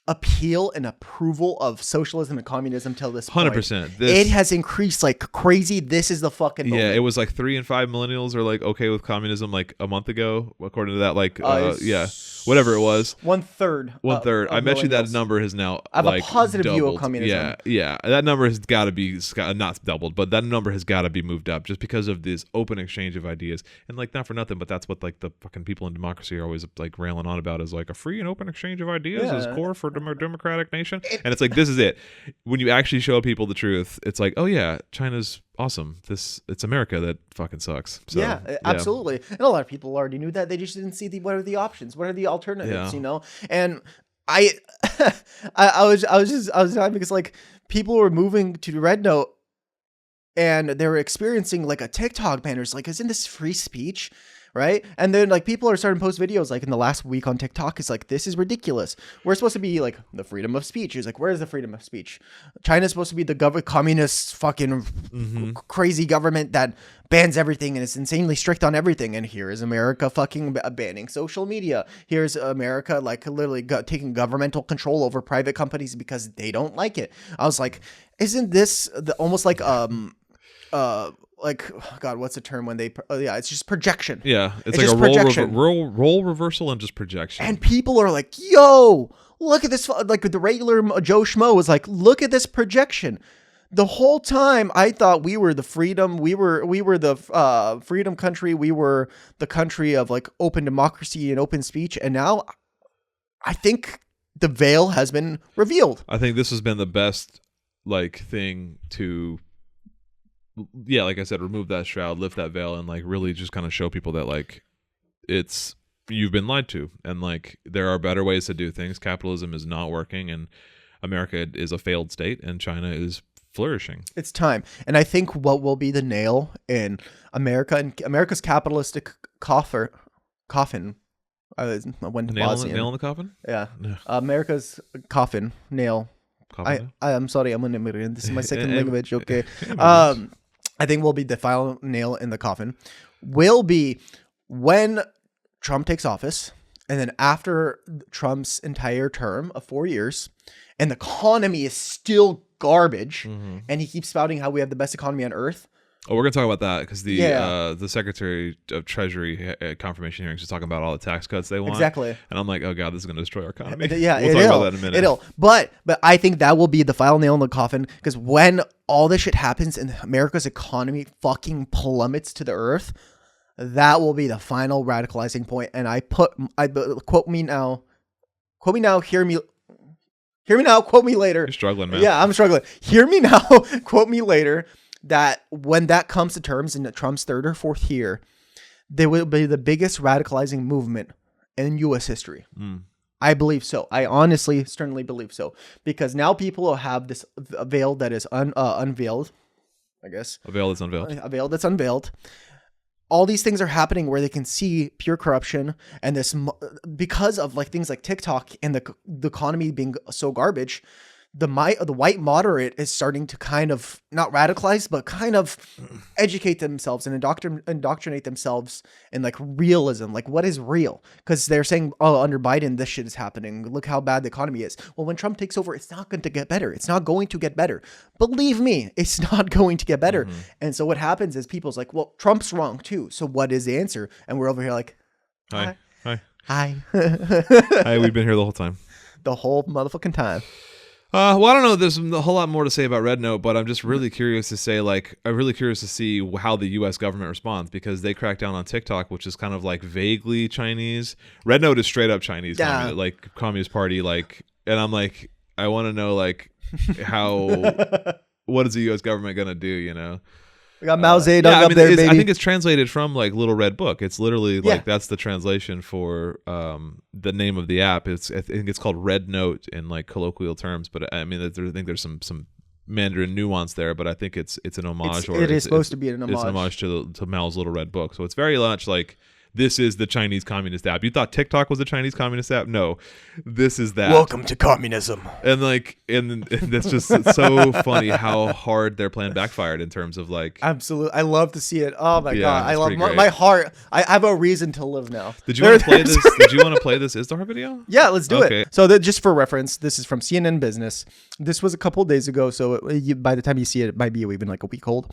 appeal and approval of socialism and communism till this point. 100%. It has increased like crazy. This is the fucking moment. Yeah, it was like 3 in 5 millennials are like okay with communism like a month ago, according to that. Like whatever it was. 1/3. 1/3. I bet you that number has now I have like a positive doubled. view of communism. Yeah. That number has got to be not doubled, but that number has got to be moved up just because of this open exchange of ideas. And like not for nothing, but that's what like the fucking people in democracy are always like railing on about, is like a free and open exchange of ideas is core for a democratic nation. And it's like, this is it. When you actually show people the truth, it's like, oh yeah, China's awesome. It's America that fucking sucks. So, yeah, absolutely. And a lot of people already knew that. They just didn't see what are the options, what are the alternatives, And I was talking because like people were moving to Red Note and they were experiencing like a TikTok ban. It's like, isn't this free speech? Right. And then like people are starting to post videos like in the last week on TikTok. It's like, this is ridiculous. We're supposed to be like the freedom of speech. It's like, where's the freedom of speech? China's supposed to be the communist fucking crazy government that bans everything and is insanely strict on everything. And here is America fucking banning social media. Here's America like literally taking governmental control over private companies because they don't like it. I was like, isn't this almost like like, God, what's the term when they? It's just projection. Yeah, it's like a role reversal and just projection. And people are like, "Yo, look at this!" Like the regular Joe Schmo was like, "Look at this projection." The whole time, I thought we were the freedom. We were the freedom country. We were the country of like open democracy and open speech. And now, I think the veil has been revealed. I think this has been the best like thing to. Yeah, like I said, remove that shroud, lift that veil, and like really just kind of show people that like you've been lied to, and like there are better ways to do things. Capitalism is not working, and America is a failed state, and China is flourishing. It's time, and I think what will be the nail in America and America's capitalistic coffin. I went to nail in the coffin. Yeah, America's coffin nail. I'm sorry, I'm an immigrant. This is my second language. Okay. Immigrants. I think will be the final nail in the coffin will be when Trump takes office, and then after Trump's entire term of 4 years, and the economy is still garbage, and he keeps spouting how we have the best economy on earth. Oh, we're gonna talk about that because the Secretary of Treasury confirmation hearings is talking about all the tax cuts they want. Exactly. And I'm like, oh god, this is gonna destroy our economy. Yeah, we'll talk about that in a minute. It'll. But I think that will be the final nail in the coffin, because when all this shit happens and America's economy fucking plummets to the earth, that will be the final radicalizing point. And quote me now, hear me now, quote me later. You're struggling, man. Yeah, I'm struggling. Hear me now, quote me later. That when that comes to terms in Trump's third or fourth year, there will be the biggest radicalizing movement in U.S. history. I believe so. I honestly, certainly believe so. Because now people will have this veil that is unveiled, I guess. A veil that's unveiled. A veil that's unveiled. All these things are happening where they can see pure corruption, and this because of like things like TikTok and the economy being so garbage. The white moderate is starting to kind of not radicalize, but kind of educate themselves and indoctrinate themselves in like realism. Like, what is real? Because they're saying, oh, under Biden, this shit is happening. Look how bad the economy is. Well, when Trump takes over, it's not going to get better. It's not going to get better. Believe me, it's not going to get better. And so what happens is people's like, well, Trump's wrong too. So what is the answer? And we're over here like, Hi. Hi. We've been here the whole time. The whole motherfucking time. Well, I don't know. There's a whole lot more to say about Red Note, but I'm just really curious to see how the U.S. government responds, because they crack down on TikTok, which is kind of like vaguely Chinese. Red Note is straight up Chinese, like Communist Party, like, and I'm like, I want to know like what is the U.S. government gonna do? You know. We got Mao Zedong up there, baby. I think it's translated from like Little Red Book. It's literally like that's the translation for the name of the app. I think it's called Red Note in like colloquial terms, but I mean, I think there's some Mandarin nuance there, but I think it's an homage. It is supposed to be an homage. It's an homage to Mao's Little Red Book. So it's very much like, this is the Chinese Communist app. You thought TikTok was a Chinese Communist app? No, this is that. Welcome to communism. And like, and that's just so funny how hard their plan backfired in terms of like. Absolutely, I love to see it. Oh my god, I love my heart. I have a reason to live now. Did you want to play this? Did you want to play this Isdar video? Yeah, let's do it. So just for reference, this is from CNN Business. This was a couple of days ago, so by the time you see it, it might be even like a week old.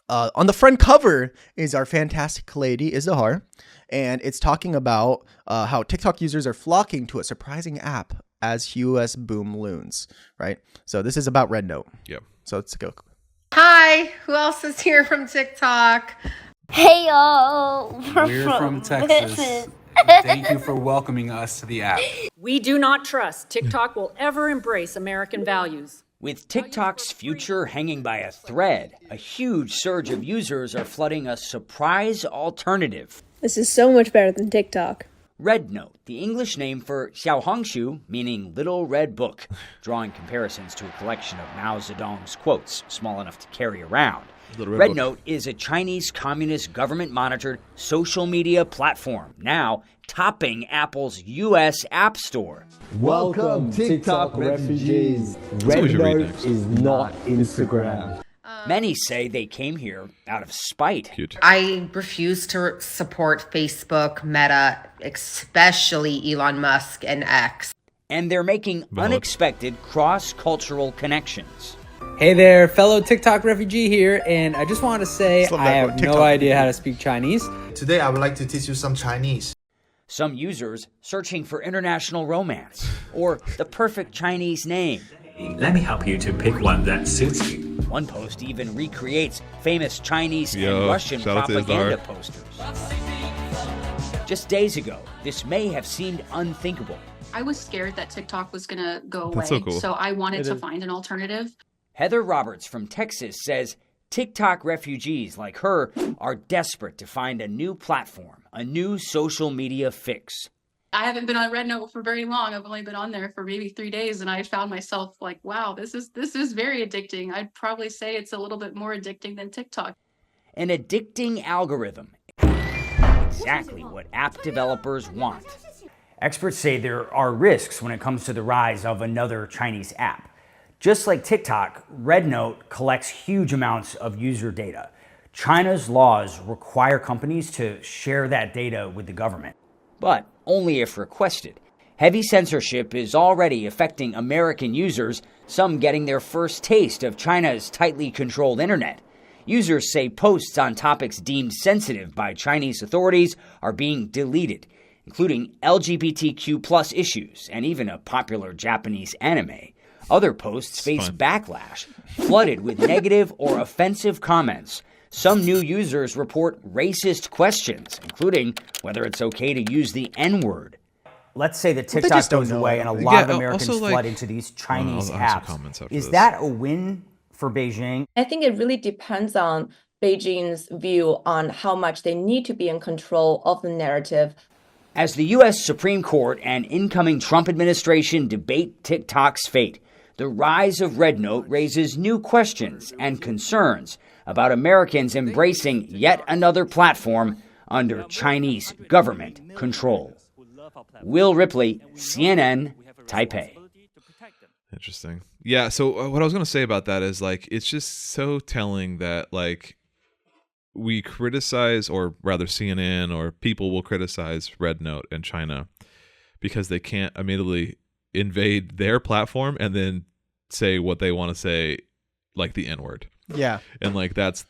On the front cover is our fantastic lady, Izahar, and it's talking about how TikTok users are flocking to a surprising app as U.S. boom looms, right? So this is about Red Note. Yeah. So let's go. Hi, who else is here from TikTok? Hey, y'all. We're from Texas. Thank you for welcoming us to the app. We do not trust TikTok will ever embrace American values. With TikTok's future hanging by a thread, a huge surge of users are flooding a surprise alternative. This is so much better than TikTok. Red Note, the English name for Xiaohongshu, meaning Little Red Book, drawing comparisons to a collection of Mao Zedong's quotes, small enough to carry around. Red Note is a Chinese Communist government-monitored social media platform, now topping Apple's U.S. App Store. Welcome, TikTok refugees. Red Note is not Instagram. Many say they came here out of spite. Cute. I refuse to support Facebook, Meta, especially Elon Musk and X. And they're making unexpected cross-cultural connections. Hey there, fellow TikTok refugee here, and I just want to say I have no idea how to speak Chinese. Today I would like to teach you some Chinese. Some users searching for international romance or the perfect Chinese name. Let me help you to pick one that suits you. One post even recreates famous Chinese and Russian propaganda posters. Just days ago, this may have seemed unthinkable. I was scared that TikTok was going to go away, so cool. So I wanted to find an alternative. Heather Roberts from Texas says TikTok refugees like her are desperate to find a new platform, a new social media fix. I haven't been on Red Note for very long. I've only been on there for maybe 3 days, and I found myself like, wow, this is very addicting. I'd probably say it's a little bit more addicting than TikTok. An addicting algorithm. Exactly what app developers want. Experts say there are risks when it comes to the rise of another Chinese app. Just like TikTok, Red Note collects huge amounts of user data. China's laws require companies to share that data with the government, but only if requested. Heavy censorship is already affecting American users, some getting their first taste of China's tightly controlled internet. Users say posts on topics deemed sensitive by Chinese authorities are being deleted, including LGBTQ+ issues and even a popular Japanese anime. Other posts face backlash, flooded with negative or offensive comments. Some new users report racist questions, including whether it's okay to use the N-word. Let's say that TikTok goes away and a lot of Americans flood into these Chinese apps. Is that a win for Beijing? I think it really depends on Beijing's view on how much they need to be in control of the narrative. As the U.S. Supreme Court and incoming Trump administration debate TikTok's fate, the rise of Red Note raises new questions and concerns about Americans embracing yet another platform under Chinese government control. Will Ripley, CNN, Taipei. Interesting. Yeah, so what I was going to say about that is, like, it's just so telling that, like, we criticize, or rather CNN or people will criticize Red Note in China because they can't immediately invade their platform and then say what they want to say, like the N-word. Yeah. And like that's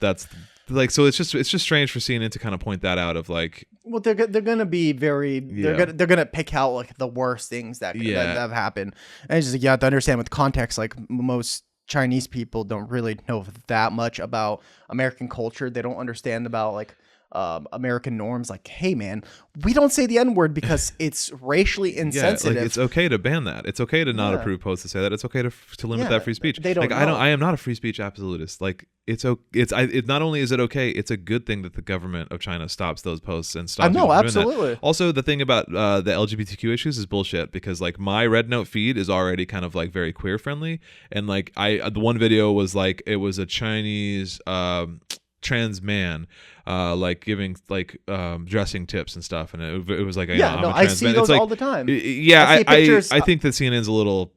like, so it's just strange for CNN to kind of point that out of like, well, they're gonna be very they're gonna pick out like the worst things that have happened, and it's just, you have to understand with context, like most Chinese people don't really know that much about American culture. They don't understand about like American norms. Like, hey man, we don't say the N-word because it's racially insensitive. Like, it's okay to ban that. It's okay to not approve posts to say that. It's okay to limit that free speech. They don't like, I am not a free speech absolutist. Like, it not only is it okay, it's a good thing that the government of China stops those posts and stops. No, absolutely. Also, the thing about the LGBTQ issues is bullshit, because like my Red Note feed is already kind of like very queer friendly, and like the one video was like, it was a Chinese trans man like giving like dressing tips and stuff, and it was like, I'm a trans I see man. those it's like, all the time. I think that CNN's a little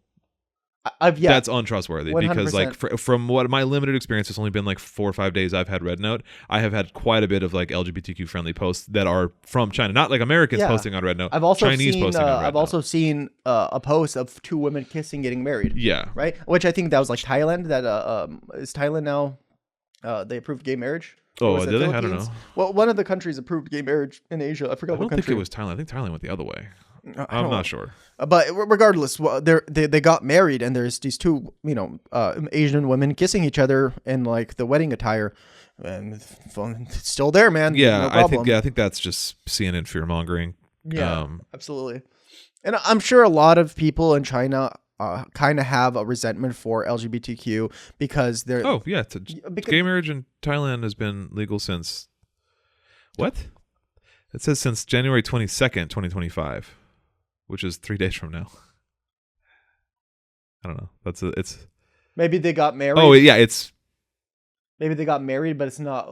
that's untrustworthy 100%. Because like from what my limited experience, it's only been like 4 or 5 days I've had Red Note. I have had quite a bit of like LGBTQ friendly posts that are from China, not like Americans posting on Red Note. I've also Chinese seen posting on Red Note. I've also seen a post of 2 women kissing, getting married. Yeah, right. Which I think that was like Thailand. That is Thailand now. They approved gay marriage. Oh, did they? I don't know. Well, one of the countries approved gay marriage in Asia. I forgot what country. I don't think it was Thailand. I think Thailand went the other way. I'm not sure. But regardless, they got married, and there's these 2, Asian women kissing each other in like the wedding attire, and it's still there, man. Yeah, no I think that's just CNN fear mongering. Yeah, absolutely. And I'm sure a lot of people in China kind of have a resentment for LGBTQ because they're gay marriage in Thailand has been legal since what? It says since January 22nd, 2025, which is 3 days from now. I don't know. It's maybe they got married. Oh yeah, maybe they got married, but it's not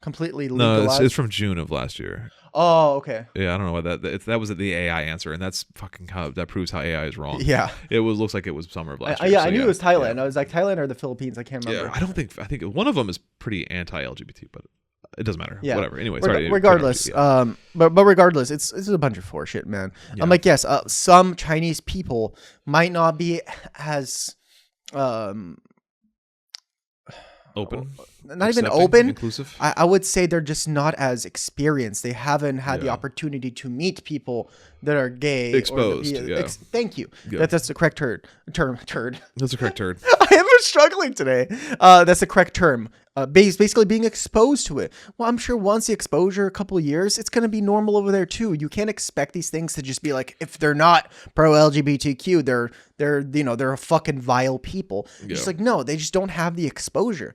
completely legalized. No, it's from June of last year. Oh, okay. Yeah, I don't know what that was the AI answer, and that's fucking that proves how AI is wrong. Yeah, looks like it was summer of last year. Yeah, I knew it was Thailand. Yeah. I was like, Thailand or the Philippines. I can't remember. Yeah, I think one of them is pretty anti-LGBT, but it doesn't matter. Yeah. Whatever. Anyway, regardless, but regardless, it's a bunch of horseshit, man. Yeah. I'm like, yes, some Chinese people might not be as open, not even open, inclusive. I would say they're just not as experienced. They haven't had the opportunity to meet people that are gay, exposed. Thank you. Yeah. That's the correct term. That's the correct term. I am struggling today. That's the correct term. Basically being exposed to it. Well, I'm sure once the exposure, a couple of years, it's going to be normal over there too. You can't expect these things to just be like, if they're not pro LGBTQ, they're a fucking vile people. Yeah. Just like, no, they just don't have the exposure.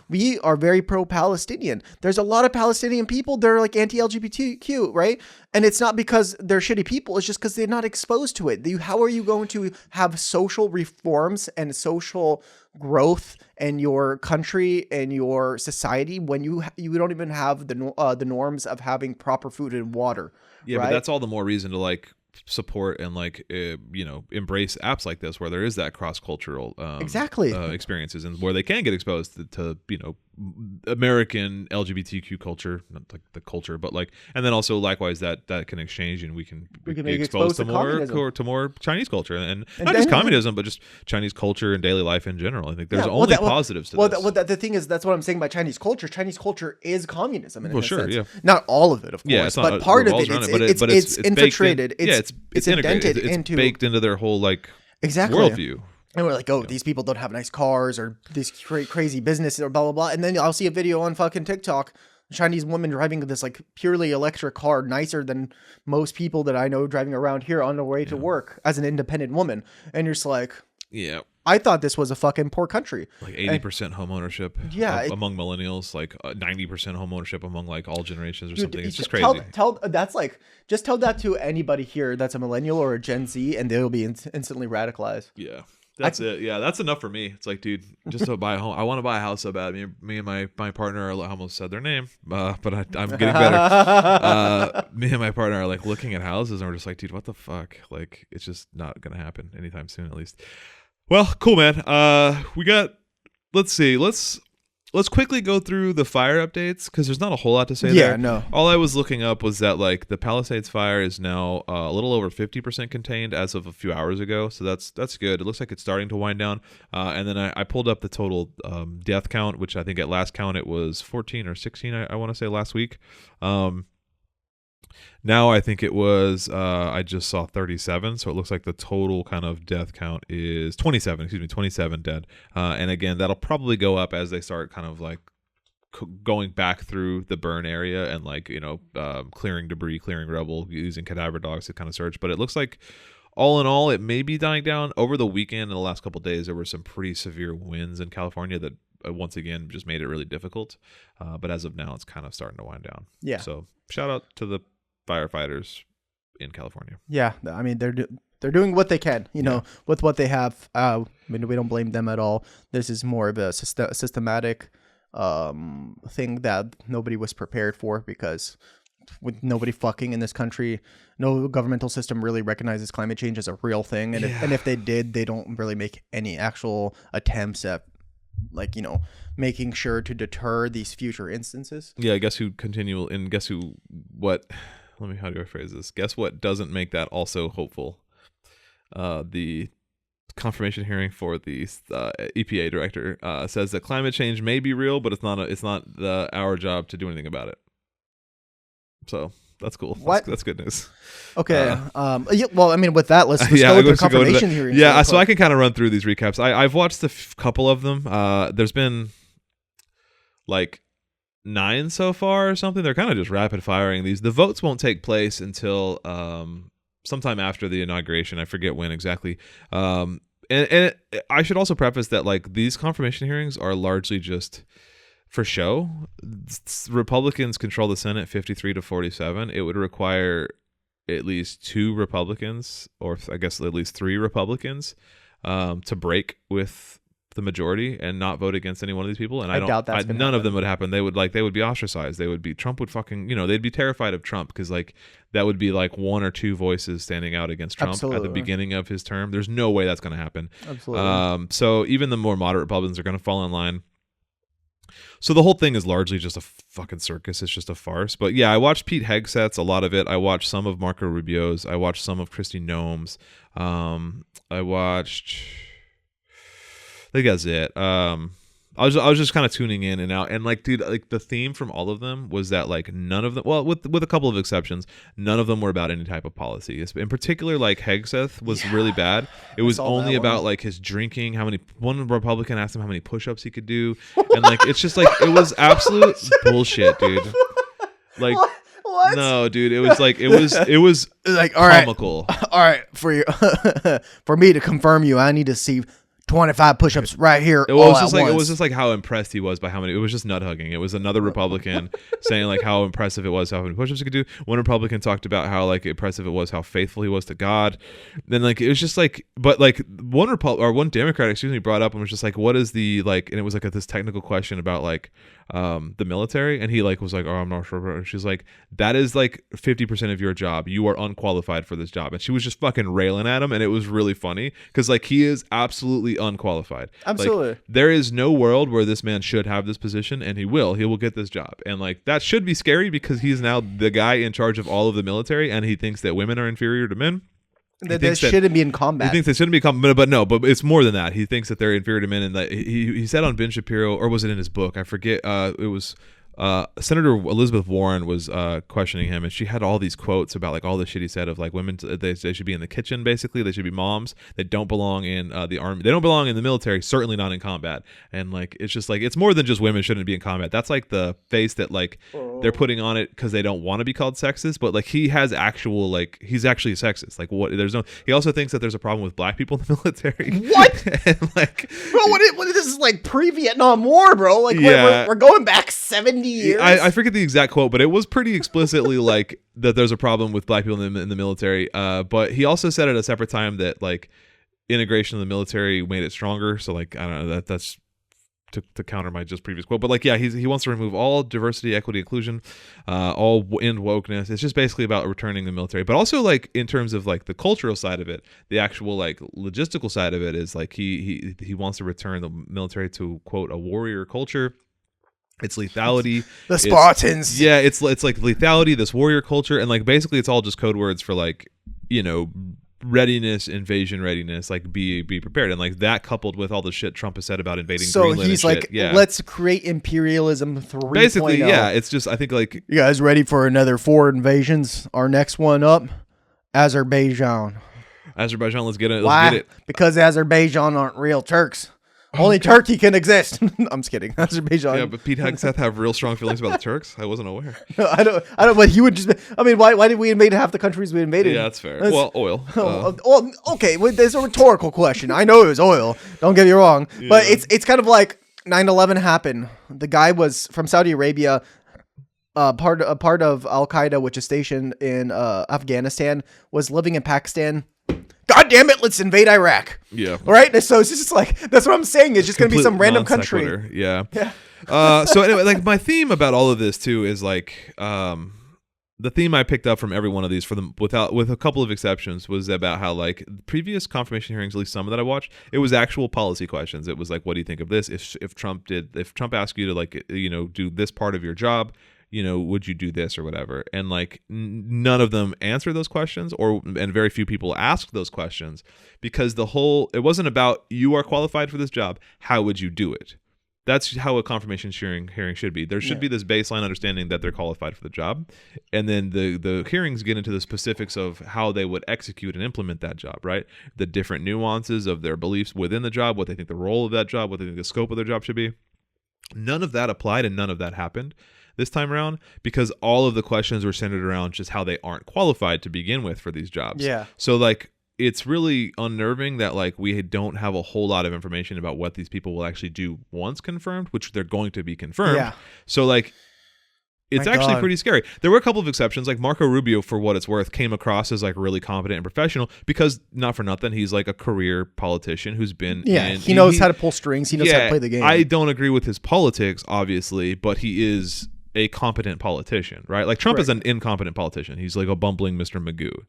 We are very pro Palestinian. There's a lot of Palestinian people that are like anti LGBTQ, right? And it's not because they're shitty people. It's just because they're not exposed to it. How are you going to have social reforms and social growth in your country and your society when you don't even have the norms of having proper food and water? Yeah, right? But that's all the more reason to like support and like embrace apps like this where there is that cross-cultural exactly experiences, and where they can get exposed to American LGBTQ culture, not like the culture, but like, and then also likewise that can exchange, and we can be exposed to more Chinese culture, and not just communism, but just Chinese culture and daily life in general. I think there's only positives to this. The thing is, that's what I'm saying by Chinese culture. Chinese culture is communism. In a sense. Yeah. Not all of it, of course, but part of it, it's infiltrated. It's integrated. It's baked into their whole like exactly worldview. And we're like, oh, these people don't have nice cars or these crazy businesses or blah, blah, blah. And then I'll see a video on fucking TikTok, a Chinese woman driving this like purely electric car, nicer than most people that I know driving around here on their way to work as an independent woman. And you're just like, yeah, I thought this was a fucking poor country. Like 80% home ownership among millennials, like 90% home ownership among like all generations or something. It's just crazy. Just tell that to anybody here that's a millennial or a Gen Z, and they'll be instantly radicalized. Yeah. That's it. Yeah, that's enough for me. It's like, dude, just to buy a home. I want to buy a house so bad. Me and my partner, I almost said their name, but I'm getting better. Me and my partner are like looking at houses, and we're just like, dude, what the fuck? Like, it's just not gonna happen anytime soon, at least. Well, cool, man. Let's see. Let's quickly go through the fire updates, because there's not a whole lot to say there. Yeah, no. All I was looking up was that like the Palisades fire is now a little over 50% contained as of a few hours ago, so that's good. It looks like it's starting to wind down. And then I pulled up the total death count, which I think at last count it was 14 or 16. I want to say last week. Now I think it was I just saw 37, so it looks like the total kind of death count is 27 dead. And again, that'll probably go up as they start kind of like going back through the burn area and like clearing debris, clearing rubble, using cadaver dogs to kind of search. But it looks like all in all it may be dying down. Over the weekend and the last couple of days there were some pretty severe winds in California that once again just made it really difficult. But as of now it's kind of starting to wind down. Yeah. So shout out to the firefighters in California. Yeah, I mean they're doing what they can, with what they have. I mean, we don't blame them at all. This is more of a systematic thing that nobody was prepared for, because with nobody fucking in this country, no governmental system really recognizes climate change as a real thing, and if they did, they don't really make any actual attempts at making sure to deter these future instances. Yeah, how do I phrase this? Guess what doesn't make that also hopeful? The confirmation hearing for the EPA director says that climate change may be real, but it's not our job to do anything about it. So that's cool. That's good news. Okay. Well, I mean, with that, let's go with the confirmation hearing. Yeah, so I can kind of run through these recaps. I've watched a couple of them. There's been like 9 so far or something. They're kind of just rapid firing these. The votes won't take place until sometime after the inauguration. I forget when exactly. And I should also preface that like these confirmation hearings are largely just for show. Republicans control the Senate 53-47. It would require at least 2 Republicans, or I guess at least 3 Republicans, to break with the majority and not vote against any one of these people. And I doubt that's none of them would happen. They would be ostracized. Trump would fucking, they'd be terrified of Trump, because like that would be like 1 or 2 voices standing out against Trump at the beginning of his term. There's no way that's going to happen. Absolutely. So even the more moderate Republicans are going to fall in line. So the whole thing is largely just a fucking circus. It's just a farce. But yeah, I watched Pete Hegseth's, a lot of it. I watched some of Marco Rubio's. I watched some of Kristi Noem's. I watched I think that's it. I was just kind of tuning in and out, and like, dude, like the theme from all of them was that like none of them, well, with a couple of exceptions, none of them were about any type of policy. In particular, like Hegseth was really bad. It was only about like his drinking. One Republican asked him how many push-ups he could do, and like it's just like it was absolute bullshit, dude. Like. What? No, dude, it was like it was like comical. All right, for me to confirm you, I need to see 25 push-ups right here. It was just like how impressed he was by how many. It was just nut hugging. It was another Republican saying like how impressive it was how many push-ups he could do. One Republican talked about how like impressive it was how faithful he was to God. Then like it was just like, but like one Democrat brought up and was just like, what is the like, and it was like this technical question about like the military, and he like was like, oh, I'm not sure. And she's like, that is like 50% of your job. You are unqualified for this job. And she was just fucking railing at him, and it was really funny because like he is absolutely unqualified. Absolutely. Like, there is no world where this man should have this position, and he will get this job. And like that should be scary because he's now the guy in charge of all of the military, and he thinks that women are inferior to men. That they shouldn't be in combat. He thinks they shouldn't be combat, but it's more than that. He thinks that they're inferior to men, and that he said on Ben Shapiro, or was it in his book? I forget. It was Senator Elizabeth Warren was questioning him, and she had all these quotes about like all the shit he said of like women. They should be in the kitchen, basically. They should be moms. They don't belong in the army. They don't belong in the military. Certainly not in combat. And like it's just like it's more than just women shouldn't be in combat. That's like the face that like they're putting on it because they don't want to be called sexist. But like he has actual like he's actually sexist. Like what? There's no. He also thinks that there's a problem with black people in the military. What? And like, bro, what this is like pre-Vietnam War, bro. Like we're going back 70 years. I forget the exact quote, but it was pretty explicitly like that there's a problem with black people in the military. But he also said at a separate time that like integration of the military made it stronger. So like I don't know that's to counter my just previous quote. But like yeah, he wants to remove all diversity, equity, inclusion, all end wokeness. It's just basically about returning the military. But also like in terms of like the cultural side of it, the actual like logistical side of it is like he wants to return the military to quote a warrior culture. It's lethality. The Spartans. It's like lethality, this warrior culture, and like basically it's all just code words for like, you know, readiness, invasion readiness, like be prepared. And like that coupled with all the shit Trump has said about invading Greenland. So he's and like, shit, yeah. Let's create imperialism 3.0. Basically, yeah. It's just I think like you guys ready for another 4 invasions? Our next one up, Azerbaijan. Let's get it. Why? Let's get it. Because Azerbaijan aren't real Turks. Only Turkey can exist. I'm just kidding. Azerbaijan. Yeah, but Pete Hegseth have real strong feelings about the Turks. I wasn't aware. No, I don't. But he would just. I mean, why did we invade half the countries we invaded? Yeah, that's fair. Well, oil. Well, okay. Well, there's a rhetorical question. I know it was oil. Don't get me wrong. Yeah. But it's kind of like 9/11 happened. The guy was from Saudi Arabia. Part of Al Qaeda, which is stationed in Afghanistan, was living in Pakistan. God damn it, let's invade Iraq. Yeah. Right? So it's just like, that's what I'm saying. It's just going to be some random country. Yeah. So anyway, like my theme about all of this too is like, the theme I picked up from every one of these with a couple of exceptions was about how like previous confirmation hearings, at least some that I watched, it was actual policy questions. It was like, what do you think of this? If Trump asked you to like, you know, do this part of your job, you know, would you do this or whatever? And like none of them answer those questions, and very few people ask those questions because it wasn't about you are qualified for this job. How would you do it? That's how a confirmation hearing should be. There should be this baseline understanding that they're qualified for the job, and then the hearings get into the specifics of how they would execute and implement that job, right? The different nuances of their beliefs within the job, what they think the role of that job, what they think the scope of their job should be. None of that applied, and none of that happened this time around because all of the questions were centered around just how they aren't qualified to begin with for these jobs. Yeah. So like it's really unnerving that like we don't have a whole lot of information about what these people will actually do once confirmed, which they're going to be confirmed. Yeah. So like it's actually pretty scary. There were a couple of exceptions, like Marco Rubio, for what it's worth, came across as like really competent and professional because, not for nothing, he's like a career politician who's been he knows how to pull strings. He knows how to play the game. I don't agree with his politics, obviously, but he is a competent politician, right? Like Trump is an incompetent politician. He's like a bumbling Mr. Magoo.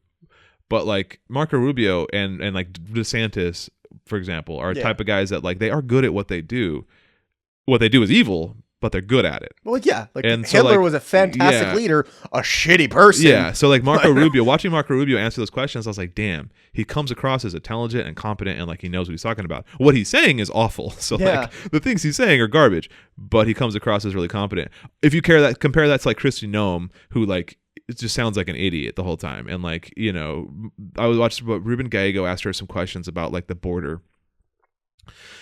But like Marco Rubio and like DeSantis, for example, are type of guys that like they are good at what they do. What they do is evil, but they're good at it. Well, yeah. Like Hitler was a fantastic leader, a shitty person. Yeah. So like Marco Rubio, watching Marco Rubio answer those questions, I was like, damn, he comes across as intelligent and competent and like he knows what he's talking about. What he's saying is awful. So like the things he's saying are garbage, but he comes across as really competent. If you compare that to like Kristi Noem, who like it just sounds like an idiot the whole time. And like, you know, I was watching Ruben Gallego asked her some questions about like the border.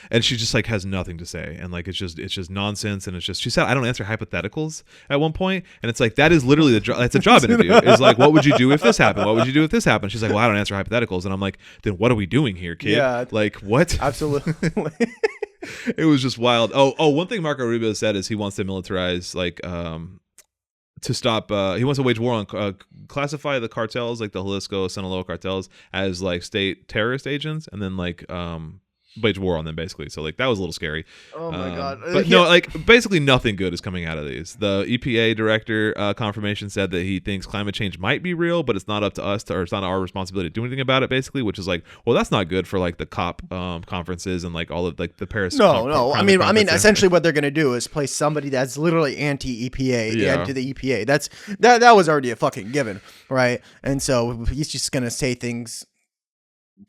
And she just like has nothing to say, and like it's just nonsense, and it's just she said I don't answer hypotheticals at one point, and it's like that is literally that's a job interview. It's like what would you do if this happened? What would you do if this happened? She's like, well, I don't answer hypotheticals, and I'm like, then what are we doing here, kid? Yeah, like what? Absolutely. It was just wild. Oh, one thing Marco Rubio said is he wants to militarize like to stop he wants to wage war on classify the cartels like the Jalisco Sinaloa cartels as like state terrorist agents, and then like wage war on them basically. So like that was a little scary. Oh my god! But no, like basically nothing good is coming out of these. The EPA director confirmation said that he thinks climate change might be real, but it's not up to us or it's not our responsibility to do anything about it. Basically, which is like, well, that's not good for like the COP conferences and like all of like the Paris. No. I mean, essentially, what they're gonna do is place somebody that's literally anti-EPA into the EPA. That was already a fucking given, right? And so he's just gonna say things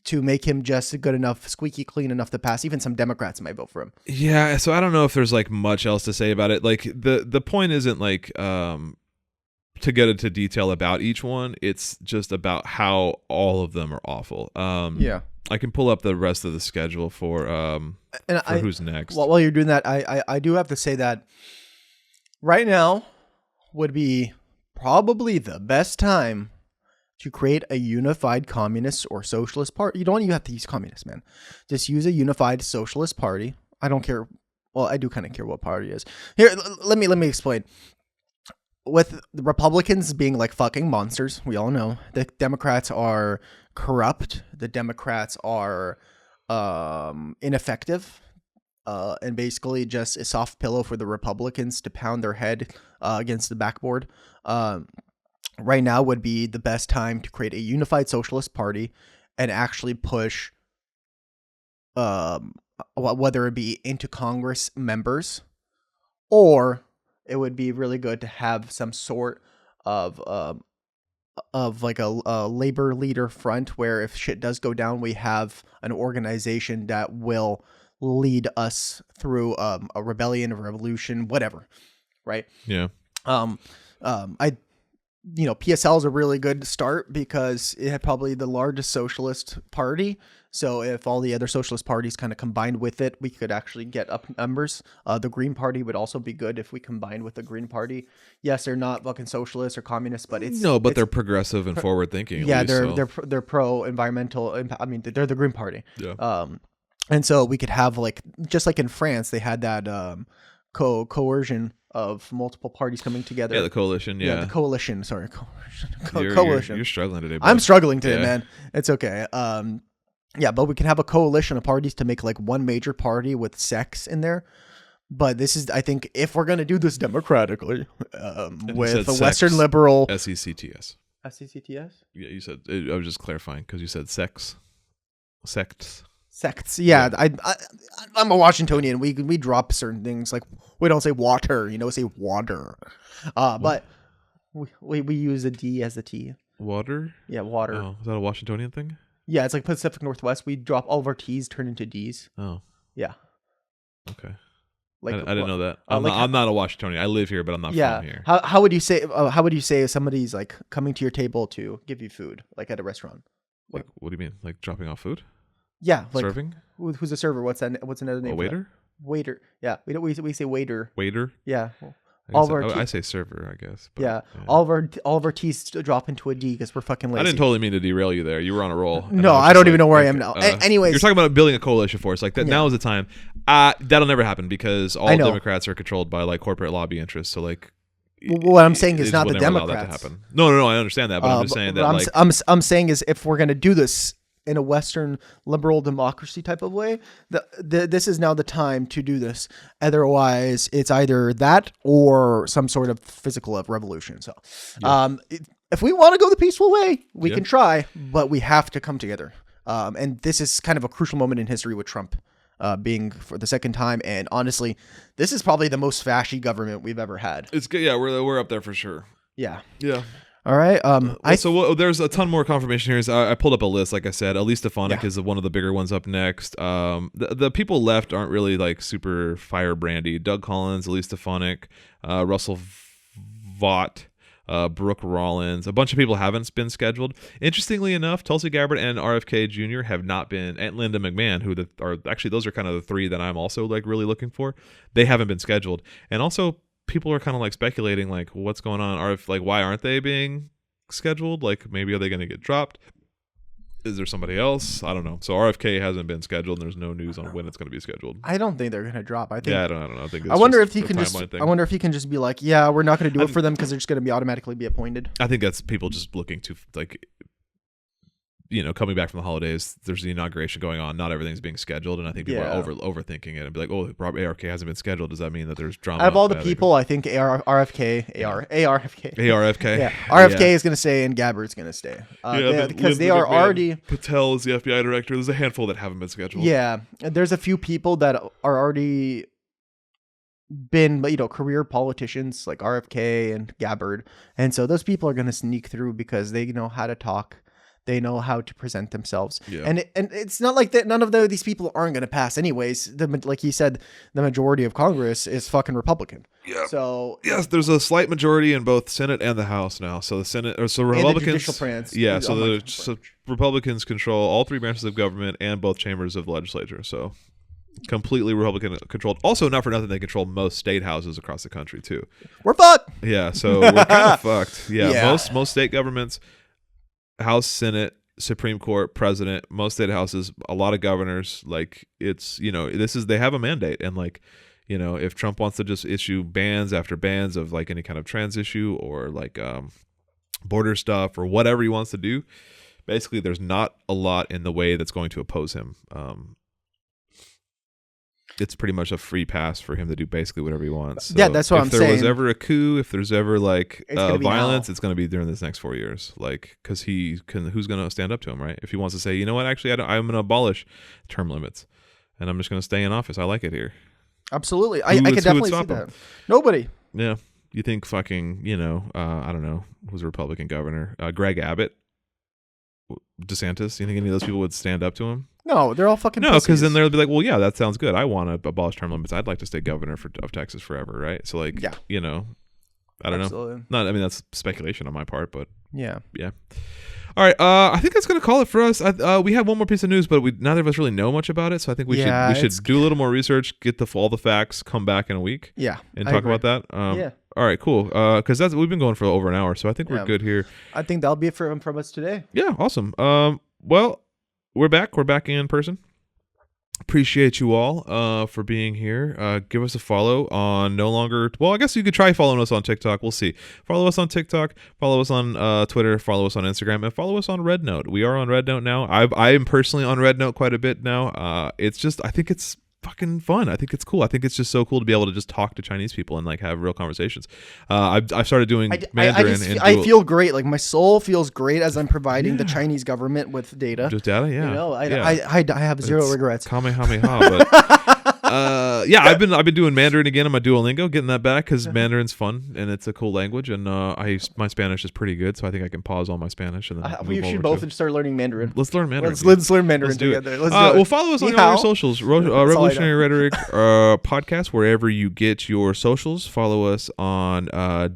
to make him just good enough, squeaky clean enough to pass. Even some Democrats might vote for him. Yeah, so I don't know if there's like much else to say about it. Like the point isn't like to get into detail about each one. It's just about how all of them are awful. Yeah. I can pull up the rest of the schedule for who's next. Well, while you're doing that, I do have to say that right now would be probably the best time to create a unified communist or socialist party. You don't even have to use communist, man. Just use a unified socialist party. I don't care. Well, I do kind of care what party it is. Here, let me explain. With the Republicans being like fucking monsters, we all know the Democrats are corrupt. The Democrats are ineffective, and basically just a soft pillow for the Republicans to pound their head against the backboard. Right now would be the best time to create a unified socialist party and actually push, whether it be into Congress members, or it would be really good to have some sort of like a labor leader front where if shit does go down, we have an organization that will lead us through a rebellion, a revolution, whatever. Right. Yeah. PSL is a really good start because it had probably the largest socialist party. So if all the other socialist parties kind of combined with it, we could actually get up numbers. The Green Party would also be good if we combined with the Green Party. Yes, they're not fucking socialists or communists, but they're progressive and forward thinking. Yeah, they're pro environmental. I mean, they're the Green Party. Yeah. And so we could have like just like in France, they had that coercion of multiple parties coming together. Yeah, the coalition. Yeah, the coalition. Sorry, coalition. You're struggling today, bro. I'm struggling today, man. It's okay. Yeah, but we can have a coalition of parties to make like one major party with sex in there. But this is, I think, if we're gonna do this democratically, with a Western liberal SECTS. SECTS. Yeah, you said. I was just clarifying because you said sects. Sects. Yeah. I'm a Washingtonian. We drop certain things like we don't say water, we say water. But we use a D as a T. Water? Yeah, water. Oh, is that a Washingtonian thing? Yeah, it's like Pacific Northwest. We drop all of our T's, turn into D's. Oh. Yeah. Okay. Like I didn't know that. I'm not a Washingtonian. I live here, but I'm not from here. How would you say? How would you say if somebody's like coming to your table to give you food, like at a restaurant? What do you mean? Like dropping off food? Yeah, like serving. Who's a server? What's another name? A waiter. Waiter. Yeah, we say waiter. Waiter. Yeah. I say server, I guess. But, yeah. All of our T's drop into a D because we're fucking lazy. I didn't totally mean to derail you there. You were on a roll. No, I don't even know where I am now. Anyways, you're talking about building a coalition force like that. Yeah. Now is the time. That'll never happen because all Democrats are controlled by like corporate lobby interests. So like, what I'm saying is not the Democrats. That to happen. No, I understand that, but I'm just saying that. I'm saying is if we're gonna do this in a Western liberal democracy type of way, this is now the time to do this. Otherwise, it's either that or some sort of physical revolution. So, if we want to go the peaceful way, we can try, but we have to come together. And this is kind of a crucial moment in history with Trump being for the second time. And honestly, this is probably the most fashy government we've ever had. It's good. Yeah, we're up there for sure. Yeah. Yeah. All right. There's a ton more confirmation here. I pulled up a list, like I said. Elise Stefanik is one of the bigger ones up next. The people left aren't really like super firebrandy. Doug Collins, Elise Stefanik, Russell Vought, Brooke Rollins. A bunch of people haven't been scheduled. Interestingly enough, Tulsi Gabbard and RFK Jr. have not been, and Linda McMahon, who are actually those are kind of the three that I'm also like really looking for. They haven't been scheduled, and also. People are kind of like speculating like what's going on, or why aren't they being scheduled? Like maybe are they going to get dropped? Is there somebody else? I don't know. So RFK hasn't been scheduled, and there's no news on when it's going to be scheduled. I don't think they're going to drop. I think. Yeah, I don't know. I think. I wonder if he can just. I wonder if he can just be like, yeah, we're not going to do it for them because they're just going to be automatically be appointed. I think that's people just looking to like coming back from the holidays, there's the inauguration going on. Not everything's being scheduled, and I think people are overthinking it and be like, "Oh, ARFK hasn't been scheduled. Does that mean that there's drama?" Out of all the people, I think RFK, yeah, RFK is going to stay, and Gabbard's going to stay. Because they are already. Patel is the FBI director. There's a handful that haven't been scheduled. Yeah, there's a few people that are already been, career politicians like RFK and Gabbard, and so those people are going to sneak through because they know how to talk. They know how to present themselves, and it's not like that. None of these people aren't going to pass, anyways. Like he said, the majority of Congress is fucking Republican. Yeah. So yes, there's a slight majority in both Senate and the House now. So the Senate, or so Republicans, so Republicans control all three branches of government and both chambers of the legislature. So completely Republican controlled. Also, not for nothing, they control most state houses across the country too. We're fucked. Yeah, so we're kind of fucked. Yeah, most state governments. House, Senate, Supreme Court, President, most state houses, a lot of governors. Like it's they have a mandate, and if Trump wants to just issue bans after bans of like any kind of trans issue or like border stuff or whatever he wants to do, basically there's not a lot in the way that's going to oppose him. It's pretty much a free pass for him to do basically whatever he wants. So that's what I'm saying. If there was ever a coup, if there's ever violence, now. it's going to be during this next 4 years. Because who's going to stand up to him, right? If he wants to say, you know what, actually, I'm going to abolish term limits, and I'm just going to stay in office. I like it here. Absolutely, I can definitely see that. Nobody. Yeah, you think fucking I don't know, who's a Republican governor? Greg Abbott, DeSantis. You think any of those people would stand up to him? No, they're all fucking no, because pussies. then they'll be like, well, yeah, that sounds good. I want to abolish term limits. I'd like to stay governor of Texas forever, right? So I don't know. I mean, that's speculation on my part, but yeah. All right, I think that's gonna call it for us. We have one more piece of news, but neither of us really know much about it, so I think we should do a little more research, get all the facts, come back in a week, and talk about that. All right, cool. Because we've been going for over an hour, so I think we're good here. I think that'll be it from us today. Yeah, awesome. Well, we're back. We're back in person. Appreciate you all for being here. Give us a follow on I guess you could try following us on TikTok. We'll see. Follow us on TikTok. Follow us on Twitter. Follow us on Instagram. And follow us on Red Note. We are on Red Note now. I am personally on Red Note quite a bit now. I think it's fucking fun. I think it's cool. I think it's just so cool to be able to just talk to Chinese people and have real conversations. I've started doing Mandarin. I feel great. Like my soul feels great as I'm providing the Chinese government with data. Just data, yeah. I have zero regrets. Kamehameha, but I've been doing Mandarin again on my Duolingo, getting that back because Mandarin's fun and it's a cool language, and my Spanish is pretty good, so I think I can pause all my Spanish and then we should both start learning Mandarin. Let's learn Mandarin. Let's learn Mandarin together. Let's do it. Well, follow us on all our socials. Revolutionary Rhetoric podcast, wherever you get your socials. Follow us on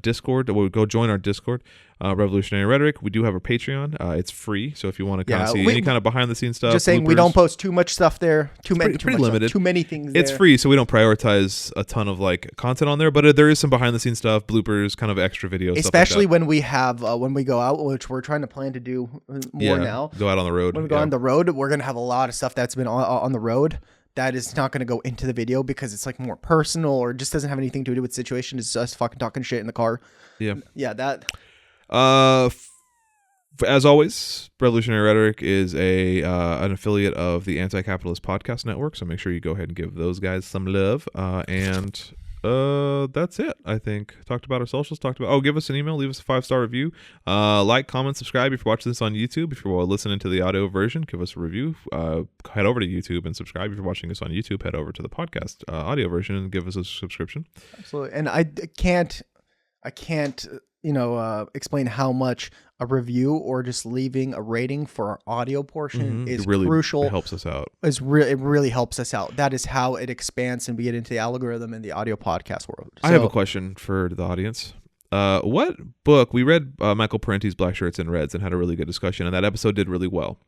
Discord. Go join our Discord. Revolutionary Rhetoric. We do have a Patreon. It's free, so if you want to see any kind of behind the scenes stuff, just saying, we don't post too much stuff there. Pretty limited. Too many things. It's free, so we don't prioritize a ton of content on there. But there is some behind the scenes stuff, bloopers, kind of extra videos, especially stuff like when we have when we go out, which we're trying to plan to do more now. Go out on the road. When we go on the road, we're gonna have a lot of stuff that's been on the road. That is not going to go into the video because it's more personal or just doesn't have anything to do with the situation. It's just fucking talking shit in the car. Yeah, that. As always, Revolutionary Rhetoric is an affiliate of the Anti-Capitalist Podcast Network, so make sure you go ahead and give those guys some love. And that's it. I think talked about our socials. Give us an email, leave us a 5-star review, like, comment, subscribe if you're watching this on YouTube. If you're listening to the audio version, give us a review. Head over to YouTube and subscribe. If you're watching us on YouTube, head over to the podcast audio version and give us a subscription. Absolutely. And I can't explain how much a review or just leaving a rating for our audio portion is really crucial. It helps us out. It really helps us out. That is how it expands and we get into the algorithm in the audio podcast world. I have a question for the audience. What book we read? Michael Parenti's Black Shirts and Reds and had a really good discussion, and that episode did really well.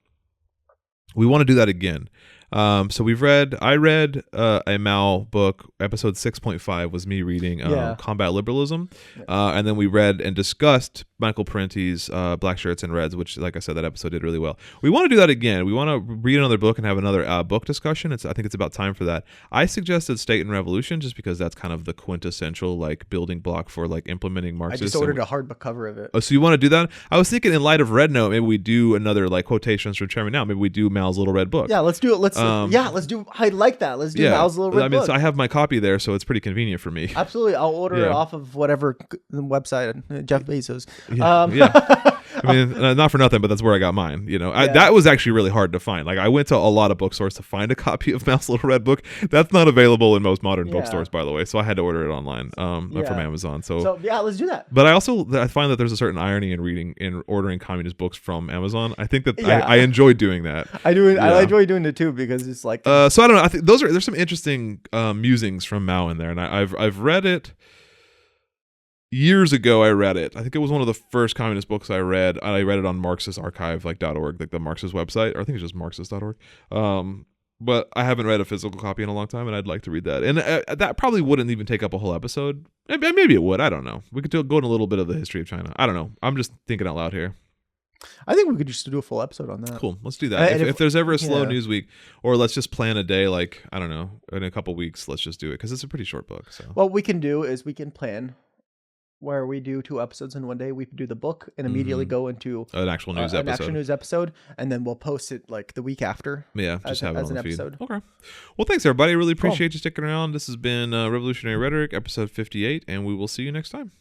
We want to do that again. So I read a Mao book. Episode 6.5 was me reading Combat Liberalism. And then we read and discussed Michael Parenti's Black Shirts and Reds, which, like I said, that episode did really well. We want to do that again. We want to read another book and have another book discussion. I think it's about time for that. I suggested State and Revolution just because that's kind of the quintessential like building block for like implementing Marxism. I just ordered a hardback cover of it. Oh, so you want to do that? I was thinking in light of Red Note, maybe we do another like quotations from Chairman Now. Maybe we do Mao's Little Red Book. Yeah, let's do it. Let's do. I like that. Let's do Mao's Little Red Book. So I have my copy there, so it's pretty convenient for me. Absolutely, I'll order it off of whatever website, Jeff Bezos. I mean, not for nothing, but that's where I got mine. You know, that was actually really hard to find. Like, I went to a lot of bookstores to find a copy of Mao's Little Red Book. That's not available in most modern bookstores, by the way. So I had to order it online from Amazon. So yeah, let's do that. But I find that there's a certain irony in ordering communist books from Amazon. I think that I enjoy doing that. I do. Yeah. I enjoy doing it too because it's like. So I don't know. I think there's some interesting musings from Mao in there, and I've read it. Years ago, I read it. I think it was one of the first communist books I read. I read it on MarxistArchive, like .org, like the Marxist website, or I think it's just Marxist.org. But I haven't read a physical copy in a long time, and I'd like to read that. And that probably wouldn't even take up a whole episode. Maybe it would. I don't know. We could go in a little bit of the history of China. I don't know. I'm just thinking out loud here. I think we could just do a full episode on that. Cool. Let's do that. If there's ever a slow news week, or let's just plan a day, like, I don't know, in a couple weeks, let's just do it, because it's a pretty short book. So what we can do is we can plan where we do 2 episodes in one day. We do the book and immediately go into an actual news episode, and then we'll post it like the week after. Yeah, just have it on the feed. Okay. Well, thanks everybody. I really appreciate you sticking around. This has been Revolutionary Rhetoric, episode 58, and we will see you next time.